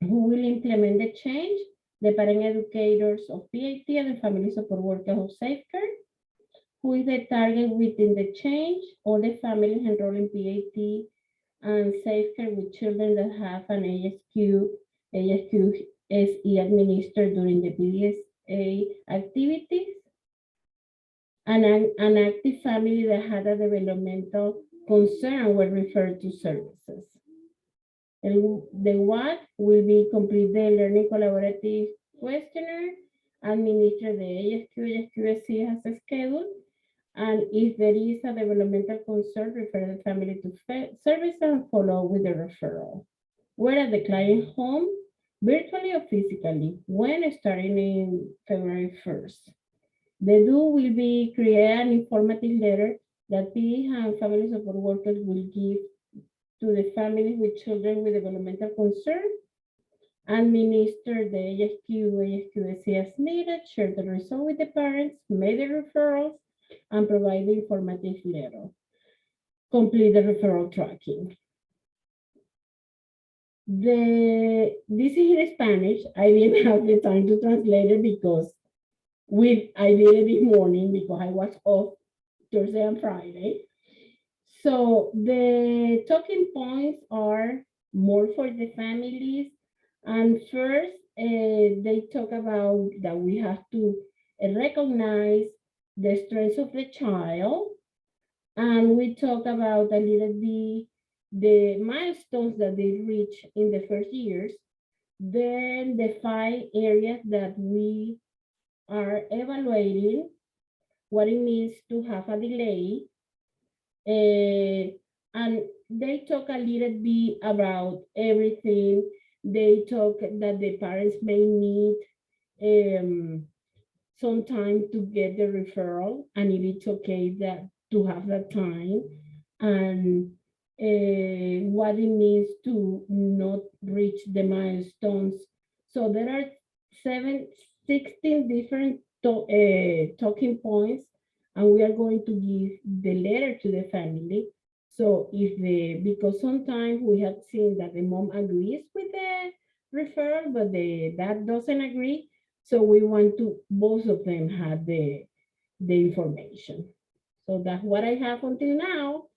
who will implement the change? The parent educators of PAT and the family support workers of Safeguard. Who is the target within the change? All the families enrolled in PAT and Safeguard with children that have an ASQSE administered during the PDSA activities. An active family that had a developmental concern were referred to services. The what will be complete the learning collaborative questionnaire, administer the ASQSE as a schedule, and if there is a developmental concern, refer the family to service and follow with the referral. Where at the client home, virtually or physically, when starting in February 1st. The do will be create an informative letter that PD and family support workers will give to the families with children with developmental concern, administer the ASQSE as needed, share the result with the parents, make the referrals, and provide the informative letter. Complete the referral tracking. This is in Spanish. I didn't have the time to translate it because I did it this morning because I was off Thursday and Friday. So the talking points are more for the families. And first, they talk about that we have to recognize the strengths of the child. And we talk about a little bit the milestones that they reach in the first years. Then the 5 areas that we are evaluating, what it means to have a delay. And they talk a little bit about everything. They talk that the parents may need some time to get the referral, and if it's okay that to have that time, and what it means to not reach the milestones. So there are 16 different talking points, and we are going to give the letter to the family. So because sometimes we have seen that the mom agrees with the referral, but the dad doesn't agree. So we want to both of them have the information. So that's what I have until now.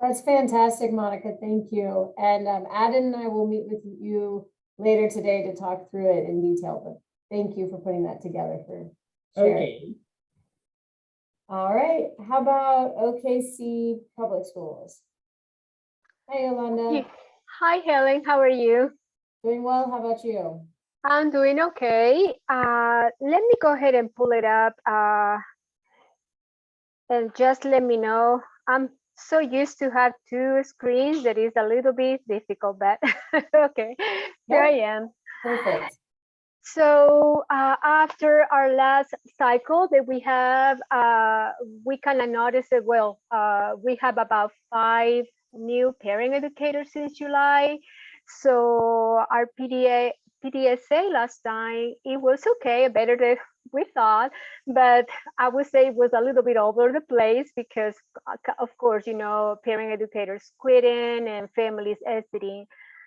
That's fantastic, Monica. Thank you. And Adam and I will meet with you later today to talk through it in detail. But thank you for putting that together for sharing. Okay. All right. How about OKC Public Schools? Hi, Yolanda. Hi, Helen. How are you? Doing well. How about you? I'm doing okay. Let me go ahead and pull it up and just let me know. I'm so used to have 2 screens that is a little bit difficult, but okay, here I am. Perfect. So after our last cycle that we have, we kind of noticed that, well, we have about 5 new parent educators since July. So our PDSA last time, it was okay, better than we thought, but I would say it was a little bit all over the place because, of course, you know, parent educators quitting and families exiting.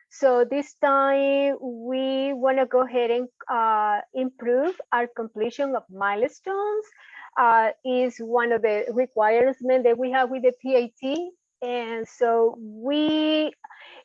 So this time we want to go ahead and improve our completion of milestones. Is one of the requirements that we have with the PAT. And so it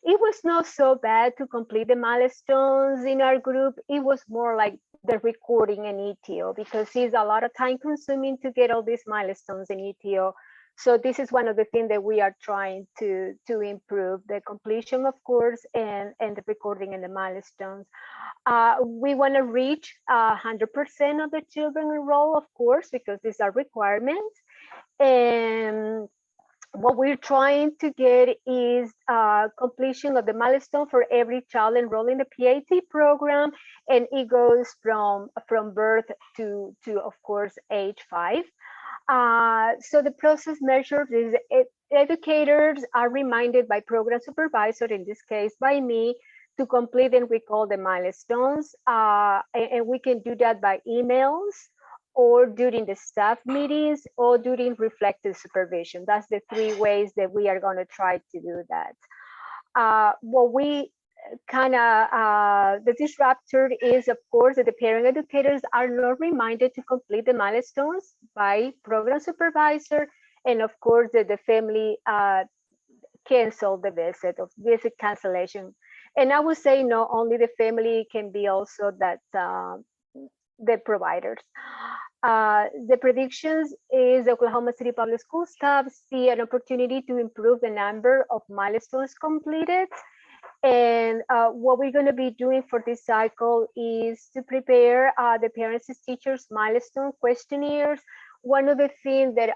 was not so bad to complete the milestones in our group. It was more like the recording and ETO because it's a lot of time consuming to get all these milestones in ETO. So this is one of the things that we are trying to improve, the completion, of course, and the recording and the milestones. We want to reach 100% of the children enrolled, of course, because these are requirements. And what we're trying to get is completion of the milestone for every child enrolled in the PAT program, and it goes from birth to of course, age 5. So the process measures is educators are reminded by program supervisor, in this case by me, to complete and recall the milestones. And we can do that by emails or during the staff meetings or during reflective supervision. That's the 3 ways that we are going to try to do that. what we kind of, the disruptor is, of course, that the parent educators are not reminded to complete the milestones by program supervisor, and of course that the family cancel the visit, of visit cancellation. And I would say not only the family, can be also that the providers. The predictions is Oklahoma City Public School staff see an opportunity to improve the number of milestones completed. And what we're going to be doing for this cycle is to prepare the parents and teachers milestone questionnaires. One of the things that,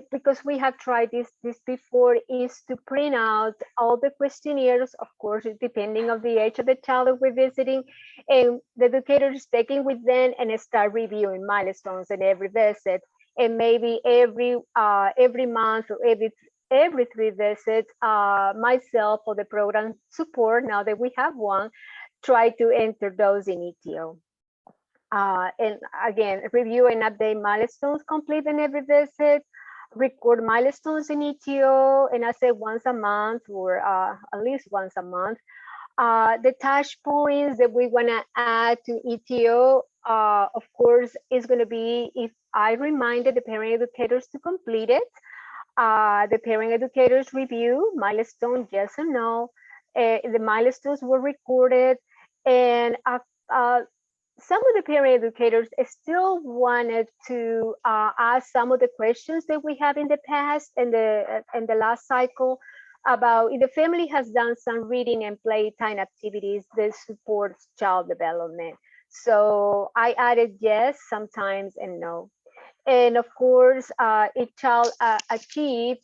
because we have tried this before, is to print out all the questionnaires, of course, depending on the age of the child that we're visiting, and the educator is taking with them and start reviewing milestones in every visit. And maybe every month or every 3 visits, myself or the program support, now that we have one, try to enter those in ETO. And again, review and update milestones complete in every visit, record milestones in ETO, and I say once a month or at least once a month. The touch points that we want to add to ETO, of course, is going to be if I reminded the parent educators to complete it. The parent educators review milestone, yes or no. The milestones were recorded, and some of the parent educators still wanted to ask some of the questions that we have in the past and the last cycle about if the family has done some reading and playtime activities that supports child development. So I added yes sometimes and no. And of course, if child achieve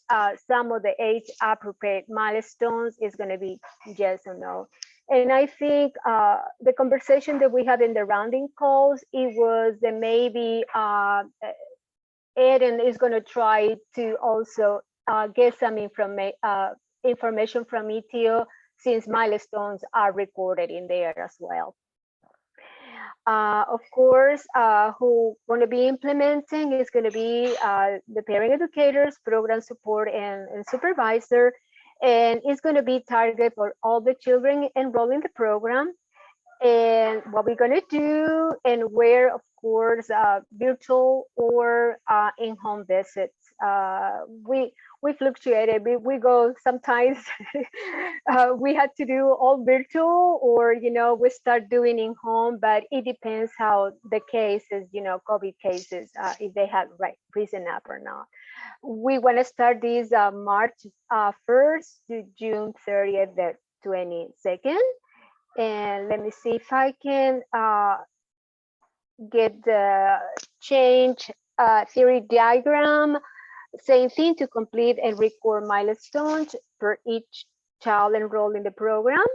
some of the age appropriate milestones, is going to be yes or no. And I think the conversation that we had in the rounding calls, it was that maybe Eden is going to try to also get some information from ETO, since milestones are recorded in there as well. Of course, who going to be implementing is going to be the parent educators, program support, and supervisor. And it's going to be targeted for all the children enrolled in the program. And what we're going to do, and where, of course, virtual or in-home visits. We fluctuated. We go sometimes. We had to do all virtual, or we start doing in-home. But it depends how the cases, COVID cases, if they have risen up or not. We want to start this March 1st to June 30th, the 22nd. And let me see if I can get the change theory diagram. Same thing, to complete and record milestones for each child enrolled in the program.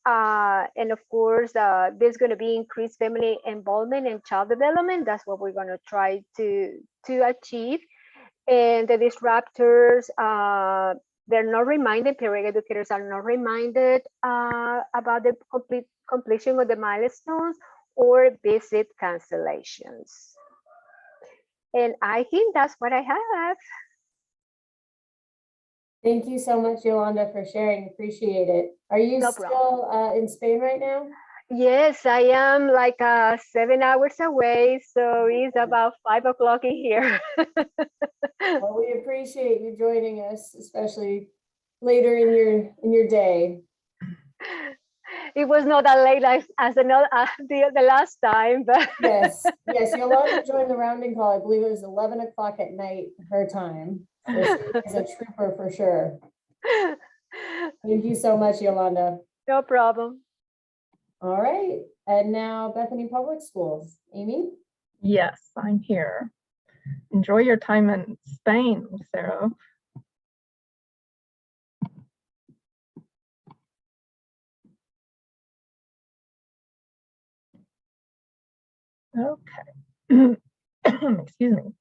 And of course, there's going to be increased family involvement and child development. That's what we're going to try to achieve. And the disruptors, they're not reminded, parent educators are not reminded about the completion of the milestones or visit cancellations. And I think that's what I have. Thank you so much, Yolanda, for sharing. Appreciate it. Are you still in Spain right now? Yes, I am, like 7 hours away. So it's about 5 o'clock in here. Well, we appreciate you joining us, especially later in your day. It was not that late as the last time, but yes, Yolanda joined the rounding call. I believe it was 11 o'clock at night, her time. So she's a trooper for sure. Thank you so much, Yolanda. No problem. All right, and now Bethany Public Schools. Amy? Yes, I'm here. Enjoy your time in Spain, Lucero. Okay. Excuse me.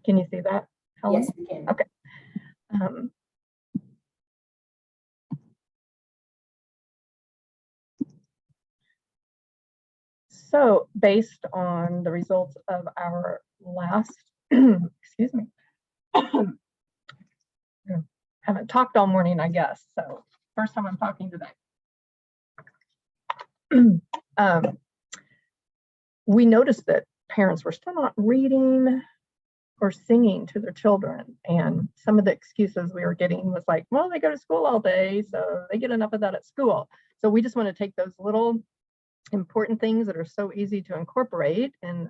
Can you see that, Helen? Yes, we can. Okay. So based on the results of our last, excuse me, haven't talked all morning, I guess. So first time I'm talking today. We noticed that parents were still not reading or singing to their children. And some of the excuses we were getting was like, well, they go to school all day, so they get enough of that at school. So we just want to take those little important things that are so easy to incorporate and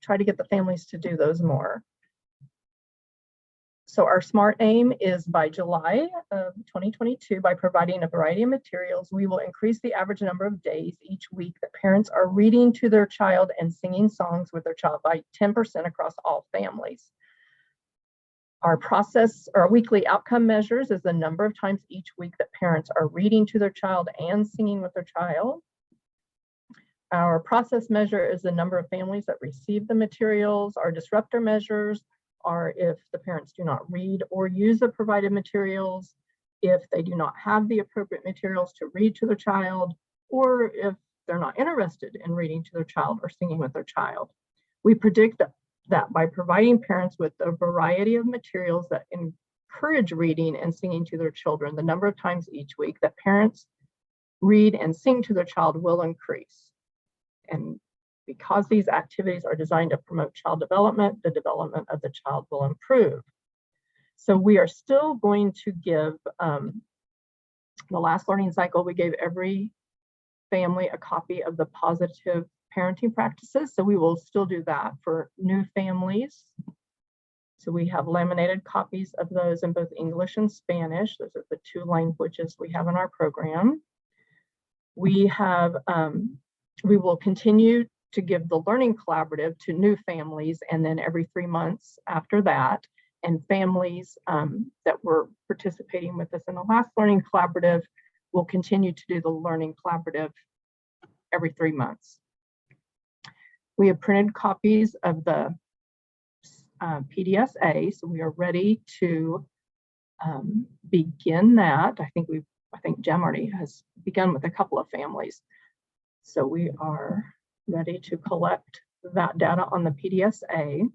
try to get the families to do those more. So our SMART aim is by July of 2022, by providing a variety of materials, we will increase the average number of days each week that parents are reading to their child and singing songs with their child by 10% across all families. Our weekly outcome measures is the number of times each week that parents are reading to their child and singing with their child. Our process measure is the number of families that receive the materials. Our disruptor measures are if the parents do not read or use the provided materials, if they do not have the appropriate materials to read to their child, or if they're not interested in reading to their child or singing with their child. We predict that by providing parents with a variety of materials that encourage reading and singing to their children, the number of times each week that parents read and sing to their child will increase. And because these activities are designed to promote child development, the development of the child will improve. So we are still going to give, the last learning cycle, we gave every family a copy of the positive parenting practices. So we will still do that for new families. So we have laminated copies of those in both English and Spanish. Those are the two languages we have in our program. We have, we will continue to give the learning collaborative to new families, and then every 3 months after that, and families that were participating with us in the last learning collaborative will continue to do the learning collaborative every 3 months. We have printed copies of the PDSA, so we are ready to begin that. I think Jem already has begun with a couple of families. So we are ready to collect that data on the PDSA.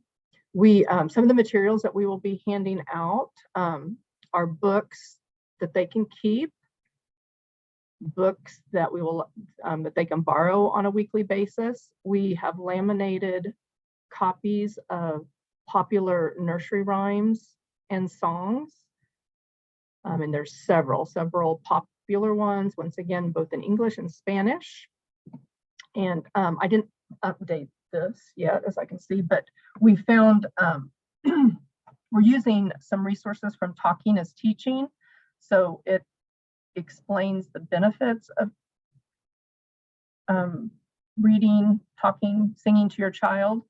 Some of the materials that we will be handing out are books that they can keep, books that that they can borrow on a weekly basis. We have laminated copies of popular nursery rhymes and songs. And there's several popular ones, once again, both in English and Spanish. And I didn't update this yet, as I can see, but we found we're using some resources from Talking is Teaching. So it explains the benefits of reading, talking, singing to your child.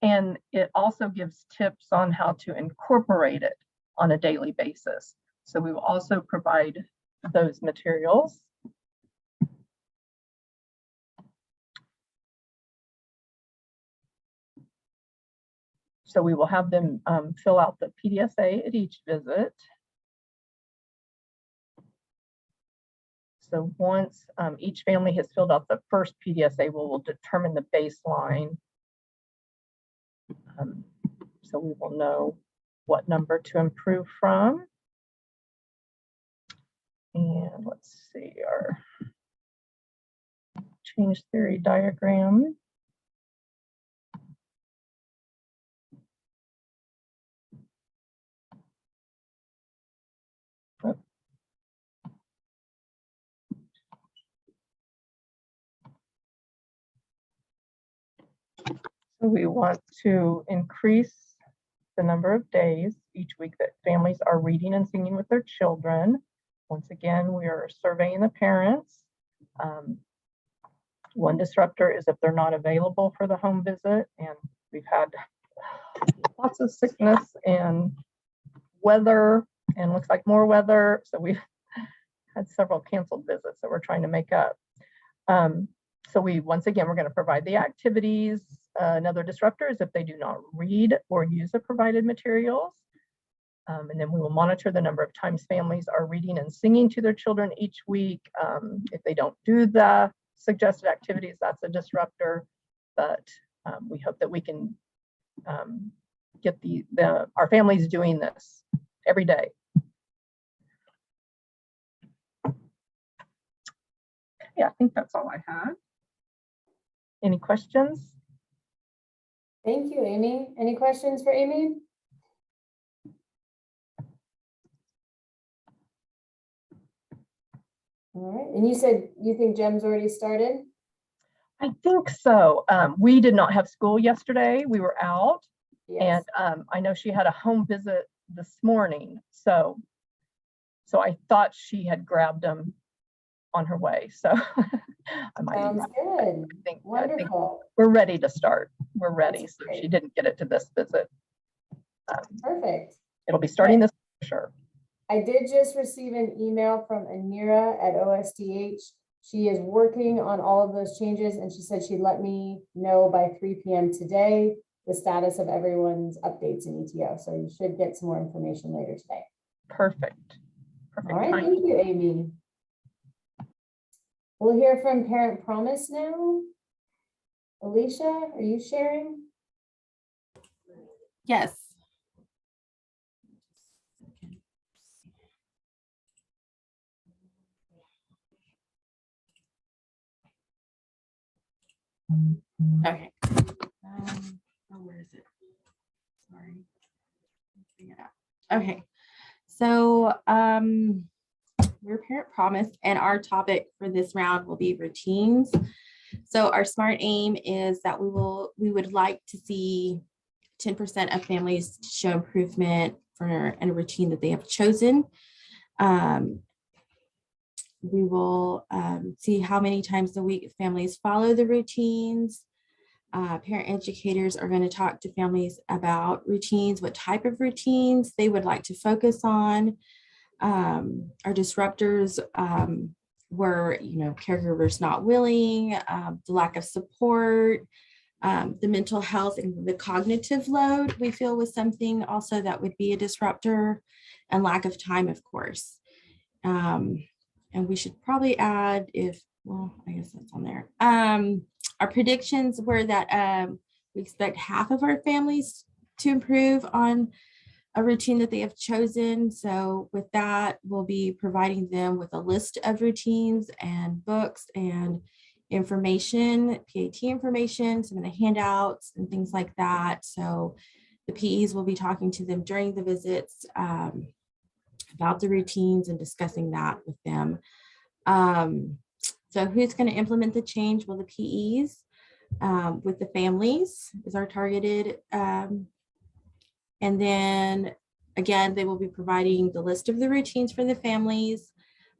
And it also gives tips on how to incorporate it on a daily basis. So we will also provide those materials. So we will have them fill out the PDSA at each visit. So once each family has filled out the first PDSA, we'll determine the baseline. So we will know what number to improve from. And let's see our change theory diagram. So we want to increase the number of days each week that families are reading and singing with their children. Once again, we are surveying the parents. One disruptor is if they're not available for the home visit, and we've had lots of sickness and weather, and looks like more weather. So we've had several canceled visits that we're trying to make up. So once again, we're going to provide the activities. Another disruptor is if they do not read or use the provided materials. And then we will monitor the number of times families are reading and singing to their children each week. If they don't do the suggested activities, that's a disruptor. But we hope that we can get our families doing this every day. I think that's all I have. Any questions? Thank you, Amy. Any questions for Amy? All right, and you said you think Jem's already started? I think so. We did not have school yesterday. We were out. Yes. And I know she had a home visit this morning. So I thought she had grabbed them on her way. So I might. Sounds good. I think Wonderful. we're ready to start. We're ready. That's So great. she didn't get it to this visit. Perfect. It'll be starting this for sure. I did just receive an email from Anira at OSDH. She is working on all of those changes, and she said she'd let me know by 3 p.m. today the status of everyone's updates in ETO. So you should get some more information later today. Perfect. Perfect. All right, timing. thank you, Amy. We'll hear from Parent Promise now. Alicia, are you sharing? Yes. Okay. Where is it? Sorry. Bring it up. Okay. So we're Parent Promise, and our topic for this round will be routines. So our SMART aim is that we would like to see 10% of families show improvement for a routine that they have chosen. We will see how many times a week families follow the routines. Parent educators are going to talk to families about routines, what type of routines they would like to focus on. Our disruptors were, caregivers not willing, the lack of support, the mental health and the cognitive load we feel was something also that would be a disruptor, and lack of time, of course. And we should probably add I guess that's on there. Our predictions were that we expect half of our families to improve on a routine that they have chosen. So with that, we'll be providing them with a list of routines and books and information, PAT information, some of the handouts and things like that. So the PEs will be talking to them during the visits about the routines and discussing that with them. So who's going to implement the change? Well, the PEs with the families is our targeted. And then again, they will be providing the list of the routines for the families.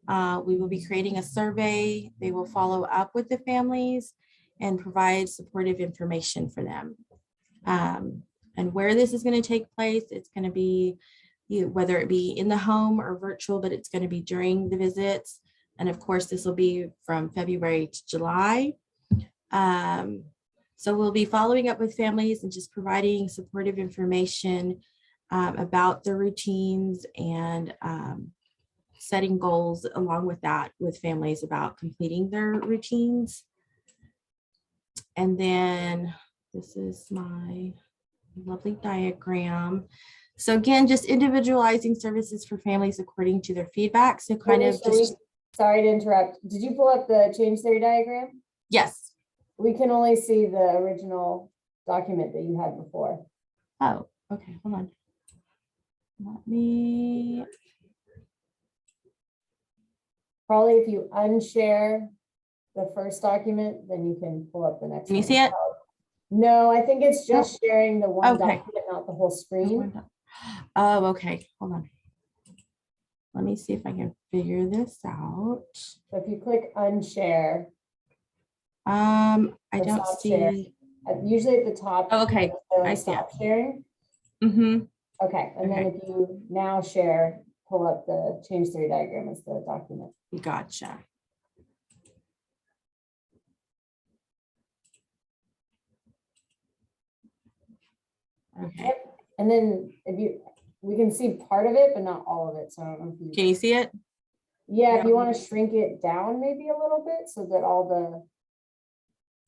We will be creating a survey. They will follow up with the families and provide supportive information for them. And where this is going to take place, it's going to be whether it be in the home or virtual, but it's going to be during the visits. And of course, this will be from February to July. So we'll be following up with families and just providing supportive information about their routines and setting goals along with that with families about completing their routines. And then this is my lovely diagram. So again, just individualizing services for families according to their feedback. So kind of just. Sorry to interrupt. Did you pull up the change theory diagram? Yes. We can only see the original document that you had before. Oh, okay. Hold on. Let me. Probably if you unshare the first document, then you can pull up the next one. Can you see it? No, I think it's just sharing the one Okay. document, not the whole screen. Oh, okay. Hold on. Let me see if I can figure this out. So if you click unshare. I don't see. Share. Usually at the top. Oh, okay. I see it. Stop sharing. Mm-hmm. Okay, and then if you now share, pull up the change theory diagram as the document. Gotcha. Okay. Yep. And then we can see part of it, but not all of it. So I don't know if you can you see it? Yeah, if you want to shrink it down maybe a little bit so that all the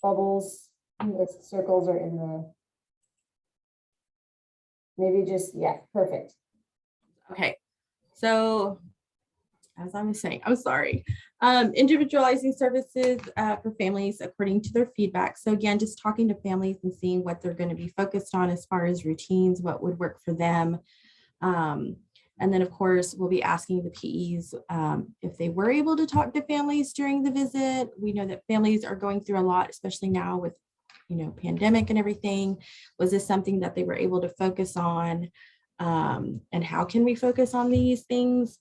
bubbles, the circles are in the, maybe just, yeah, perfect. Okay. So as I was saying, I'm sorry. Individualizing services for families according to their feedback. So again, just talking to families and seeing what they're going to be focused on as far as routines, what would work for them. And then of course, we'll be asking the PEs if they were able to talk to families during the visit. We know that families are going through a lot, especially now with, pandemic and everything. Was this something that they were able to focus on? And how can we focus on these things?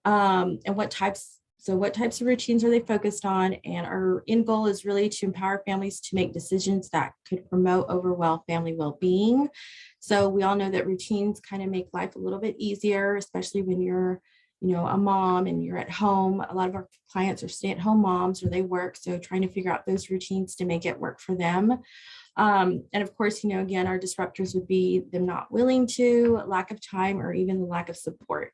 And what types of routines are they focused on? And our end goal is really to empower families to make decisions that could promote overall family well-being. So we all know that routines kind of make life a little bit easier, especially when you're, a mom and you're at home. A lot of our clients are stay-at-home moms or they work. So trying to figure out those routines to make it work for them. And of course, again, our disruptors would be them not willing to, lack of time, or even the lack of support.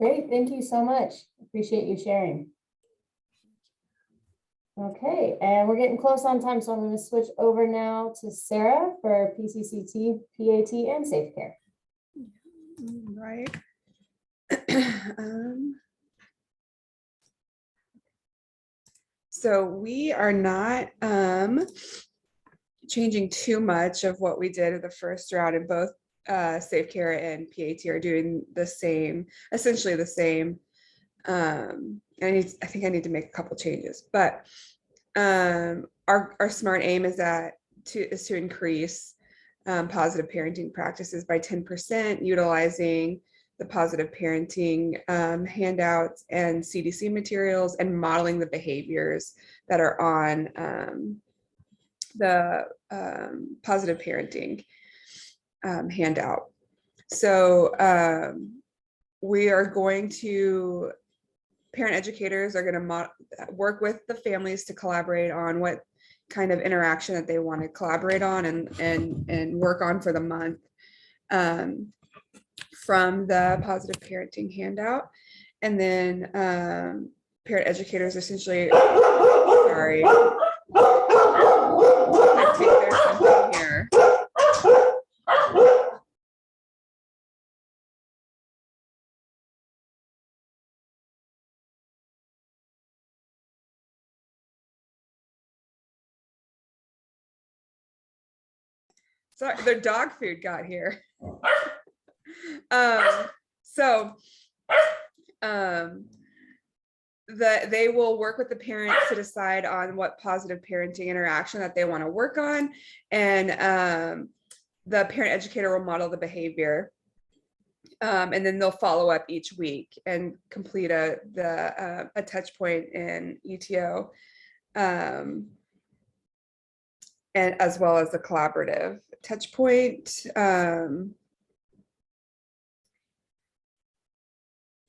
Great, thank you so much. Appreciate you sharing. Okay, and we're getting close on time, so I'm going to switch over now to Sarah for PCCT, PAT, and Safe Care. Right. So we are not changing too much of what we did in the first round, and both Safe Care and PAT are doing the same, essentially the same. I think I need to make a couple changes, but our SMART aim is to increase positive parenting practices by 10%, utilizing the positive parenting handouts and CDC materials, and modeling the behaviors that are on the positive parenting handout. So we are going to, parent educators are going to work with the families to collaborate on what kind of interaction that they want to collaborate on and work on for the month from the positive parenting handout. And then parent educators essentially, sorry, I think there's something here. Sorry, their dog food got here. They will work with the parents to decide on what positive parenting interaction that they want to work on, and the parent educator will model the behavior, and then they'll follow up each week and complete a touch point in ETO, and as well as the collaborative touch point.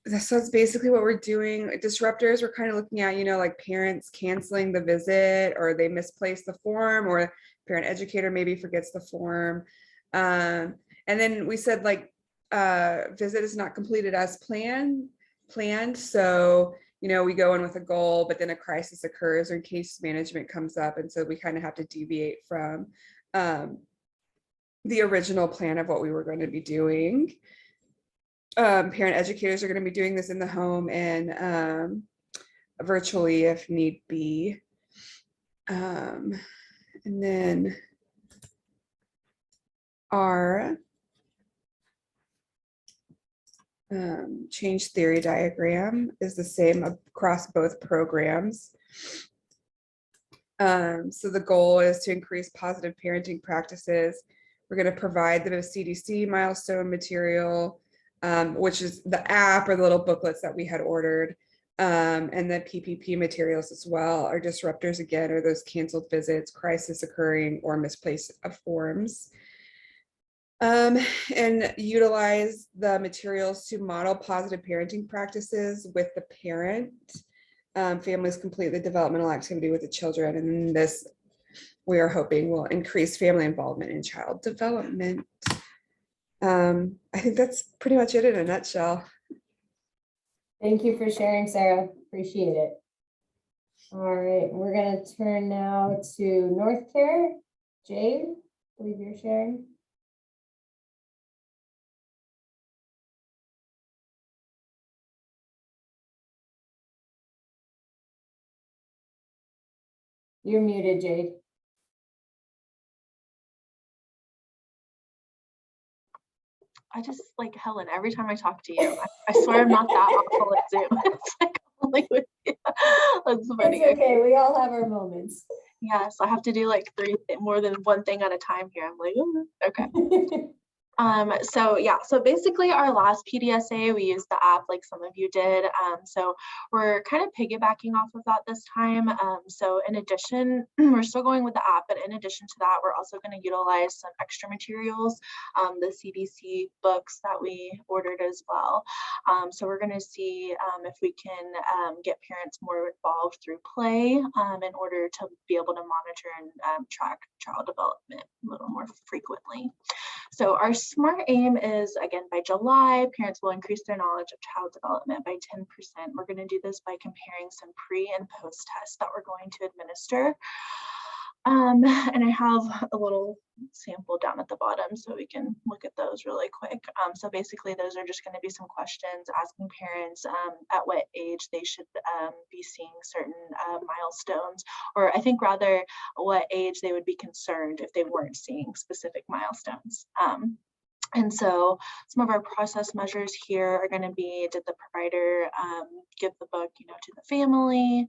So that's basically what we're doing. Disruptors, we're kind of looking at, like parents canceling the visit, or they misplace the form, or parent educator maybe forgets the form. And then we said visit is not completed as planned. So, we go in with a goal, but then a crisis occurs or case management comes up. And so we kind of have to deviate from the original plan of what we were going to be doing. Parent educators are going to be doing this in the home and virtually if need be. And then our change theory diagram is the same across both programs. So the goal is to increase positive parenting practices. We're going to provide the CDC milestone material, which is the app or the little booklets that we had ordered, and the PPP materials as well. Our disruptors, again, are those canceled visits, crisis occurring, or misplaced of forms. And utilize the materials to model positive parenting practices with the parent. Families complete the developmental activity with the children, and this we are hoping will increase family involvement in child development. I think that's pretty much it in a nutshell. Thank you for sharing, Sarah. Appreciate it. All right, we're going to turn now to North Care. Jade, I believe you're sharing. You're muted, Jade. I just like Helen, every time I talk to you, I swear I'm not that awful at Zoom. It's like only with you. That's funny. It's okay. We all have our moments. Yes, I have to do like more than one thing at a time here. I'm like, "Ooh, okay. So yeah, so basically our last PDSA, we used the app like some of you did. So we're kind of piggybacking off of that this time. So in addition, we're still going with the app, but in addition to that, we're also going to utilize some extra materials, the CDC books that we ordered as well. So we're going to see if we can get parents more involved through play in order to be able to monitor and track child development a little more frequently. So our SMART aim is, again, by July, parents will increase their knowledge of child development by 10%. We're going to do this by comparing some pre and post tests that we're going to administer. And I have a little sample down at the bottom so we can look at those really quick. So basically those are just going to be some questions asking parents at what age they should be seeing certain milestones, or I think rather what age they would be concerned if they weren't seeing specific milestones. And so some of our process measures here are going to be, did the provider give the book, to the family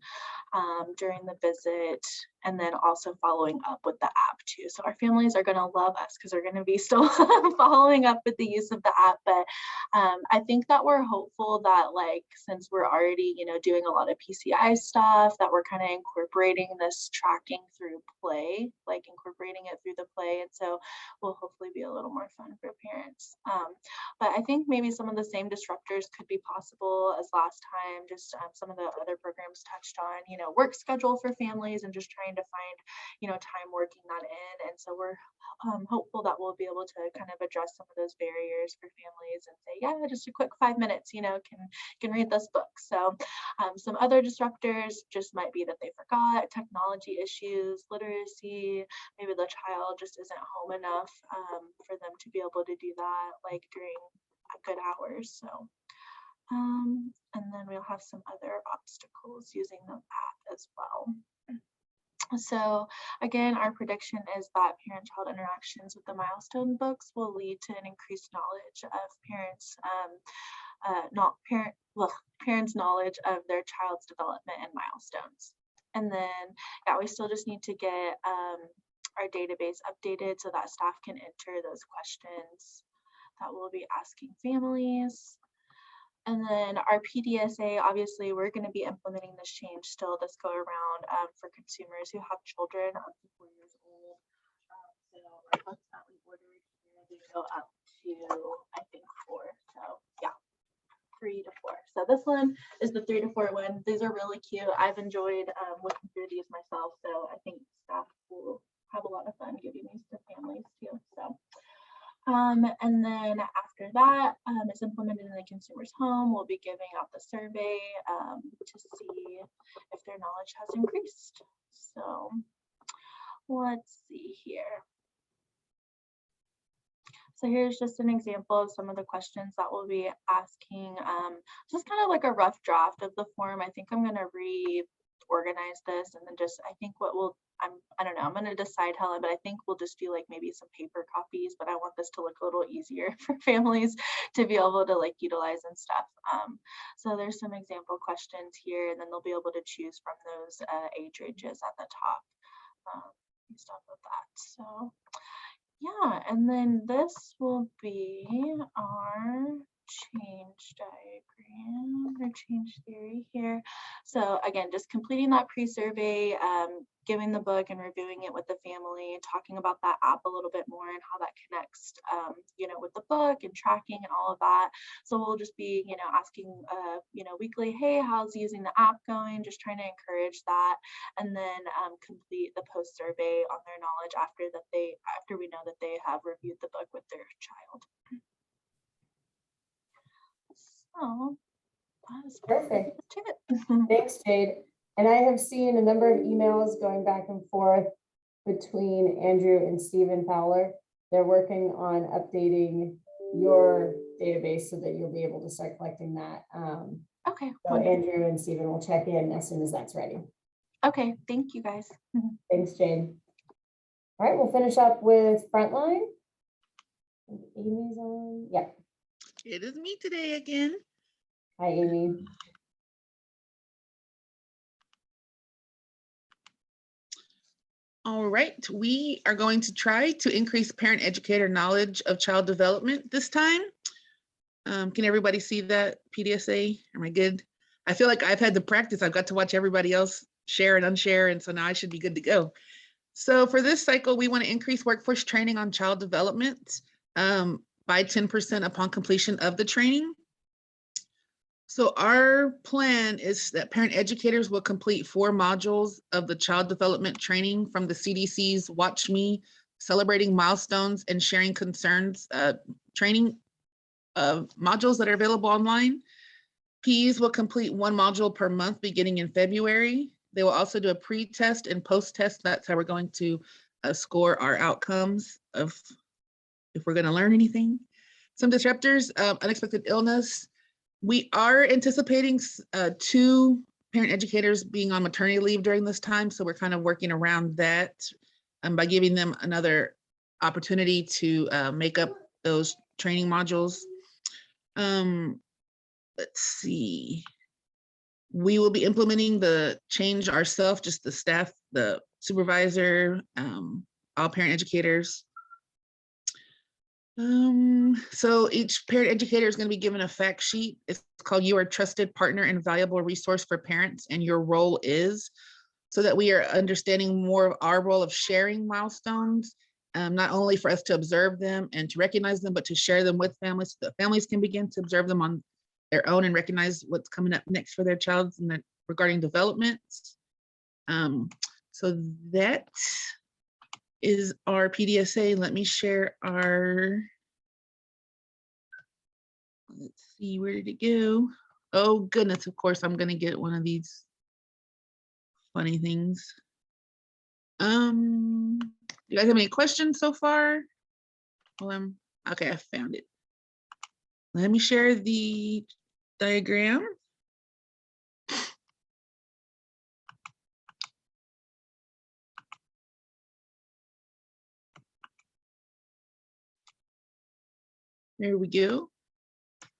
during the visit, and then also following up with the app too. So our families are going to love us because they're going to be still following up with the use of the app. But I think that we're hopeful that, like, since we're already, doing a lot of PCI stuff, that we're kind of incorporating this tracking through play, like incorporating it through the play. And so will hopefully be a little more fun for parents. But I think maybe some of the same disruptors could be possible as last time, just some of the other programs touched on, work schedule for families and just trying to find, time working that in. And so we're hopeful that we'll be able to kind of address some of those barriers for families and say, yeah, just a quick 5 minutes, can read this book. So some other disruptors just might be that they forgot, technology issues, literacy, maybe the child just isn't home enough for them to be able to do that like during good hours. So and then we'll have some other obstacles using the app as well. So again, our prediction is that parent-child interactions with the milestone books will lead to an increased knowledge of parents, parents' knowledge of their child's development and milestones. And then, yeah, we still just need to get our database updated so that staff can enter those questions that we'll be asking families. And then our PDSA, obviously, we're going to be implementing this change still this go around for consumers who have children up to 4 years old. So our books that we ordered here, they go up to, I think, 4. So yeah, 3 to 4. So this one is the 3 to 4 one. These are really cute. I've enjoyed looking through these myself. So I think staff will have a lot of fun giving these to families too. So. And then after that is implemented in the consumer's home, we'll be giving out the survey to see if their knowledge has increased. So let's see here. So here's just an example of some of the questions that we'll be asking. Just kind of like a rough draft of the form. I think I'm going to reorganize this and then just, I think what we'll, I don't know, I'm going to decide, Helen, but I think we'll just do like maybe some paper copies, but I want this to look a little easier for families to be able to like utilize and stuff. So there's some example questions here, and then they'll be able to choose from those age ranges at the top and stuff like that. So yeah, and then this will be our change diagram or change theory here. So again, just completing that pre-survey, giving the book and reviewing it with the family, talking about that app a little bit more and how that connects, with the book and tracking and all of that. So we'll just be, asking, weekly, hey, how's using the app going? Just trying to encourage that, and then complete the post survey on their knowledge after we know that they have reviewed the book with their child. So that's perfect. Thanks, Jade. And I have seen a number of emails going back and forth between Andrew and Stephen Fowler. They're working on updating your database so that you'll be able to start collecting that. Okay. So Andrew and Stephen will check in as soon as that's ready. Okay, thank you guys. Thanks, Jane. All right, we'll finish up with Frontline. Amy's on. Yep. It is me today again. Hi, Amy. All right, we are going to try to increase parent educator knowledge of child development this time. Can everybody see that PDSA? Am I good? I feel like I've had the practice. I've got to watch everybody else share and unshare, and so now I should be good to go. So for this cycle, we want to increase workforce training on child development by 10% upon completion of the training. So our plan is that parent educators will complete 4 modules of the child development training from the CDC's Watch Me, Celebrating Milestones and Sharing Concerns training modules that are available online. PEs will complete 1 module per month beginning in February. They will also do a pre-test and post-test. That's how we're going to score our outcomes of if we're going to learn anything. Some disruptors, unexpected illness. We are anticipating 2 parent educators being on maternity leave during this time. So we're kind of working around that by giving them another opportunity to make up those training modules. Let's see. We will be implementing the change ourselves, just the staff, the supervisor, all parent educators. So each parent educator is going to be given a fact sheet. It's called "You Are a Trusted Partner and Valuable Resource for Parents, and Your Role Is," so that we are understanding more of our role of sharing milestones, not only for us to observe them and to recognize them, but to share them with families so that families can begin to observe them on their own and recognize what's coming up next for their child and regarding development. So that is our PDSA. Let me share our, let's see, where did it go? Oh goodness, of course, I'm gonna get one of these funny things. You guys have any questions so far? Well, okay, I found it. Let me share the diagram. There we go.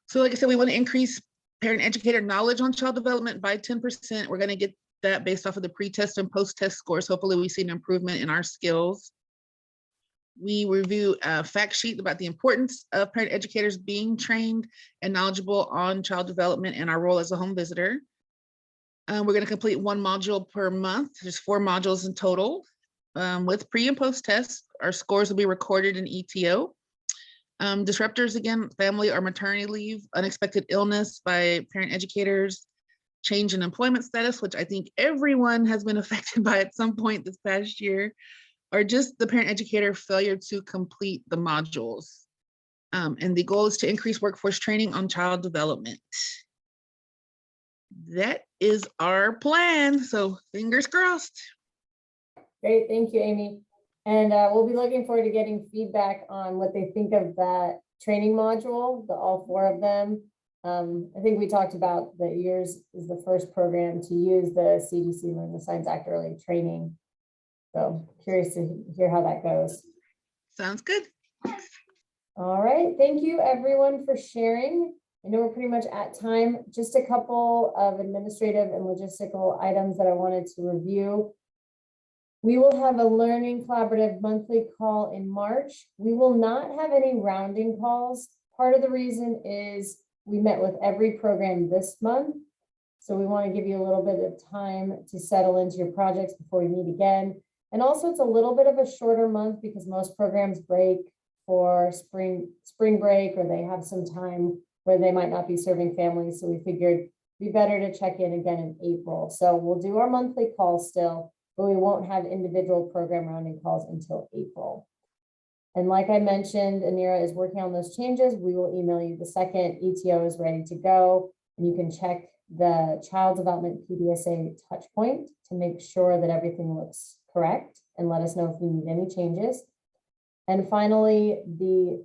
So like I said, we want to increase parent educator knowledge on child development by 10%. We're going to get that based off of the pre-test and post-test scores. Hopefully we see an improvement in our skills. We review a fact sheet about the importance of parent educators being trained and knowledgeable on child development and our role as a home visitor. We're going to complete 1 module per month. There's 4 modules in total. With pre and post tests, our scores will be recorded in ETO. Disruptors, again, family or maternity leave, unexpected illness by parent educators, change in employment status, which I think everyone has been affected by at some point this past year, or just the parent educator failure to complete the modules. And the goal is to increase workforce training on child development. That is our plan, so fingers crossed. Great, thank you, Amy. And we'll be looking forward to getting feedback on what they think of that training module, all 4 of them. I think we talked about that yours is the first program to use the CDC Learn the Signs Act early training. So curious to hear how that goes. Sounds good. All right, thank you everyone for sharing. I know we're pretty much at time. Just a couple of administrative and logistical items that I wanted to review. We will have a learning collaborative monthly call in March. We will not have any rounding calls. Part of the reason is we met with every program this month. So we want to give you a little bit of time to settle into your projects before we meet again. And also it's a little bit of a shorter month because most programs break for spring break, or they have some time where they might not be serving families. So we figured it'd be better to check in again in April. So we'll do our monthly calls still, but we won't have individual program rounding calls until April. And like I mentioned, Anira is working on those changes. We will email you the second ETO is ready to go, and you can check the child development PDSA touch point to make sure that everything looks correct and let us know if you need any changes. And finally, the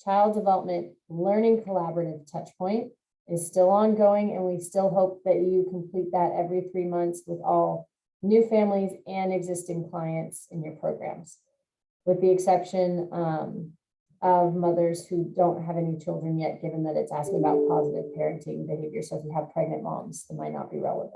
child development learning collaborative touch point is still ongoing, and we still hope that you complete that every 3 months with all new families and existing clients in your programs, with the exception of mothers who don't have any children yet, given that it's asking about positive parenting behavior. So if you have pregnant moms, it might not be relevant.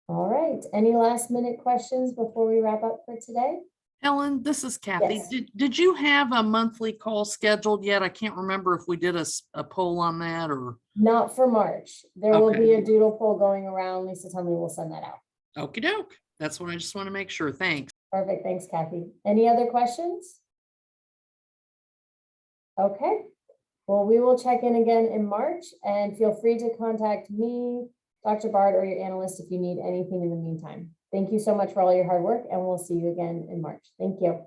All right, any last minute questions before we wrap up for today? Helen, this is Kathy. Yes. Did you have a monthly call scheduled yet? I can't remember if we did a poll on that or. Not for March. There will be Okay. a doodle poll going around. Lisa told me we'll send that out. Okie doke. That's what I just want to make sure. Thanks. Perfect, thanks Kathy. Any other questions? Okay, well, we will check in again in March, and feel free to contact me, Dr. Bard, or your analyst if you need anything in the meantime. Thank you so much for all your hard work, and we'll see you again in March. Thank you.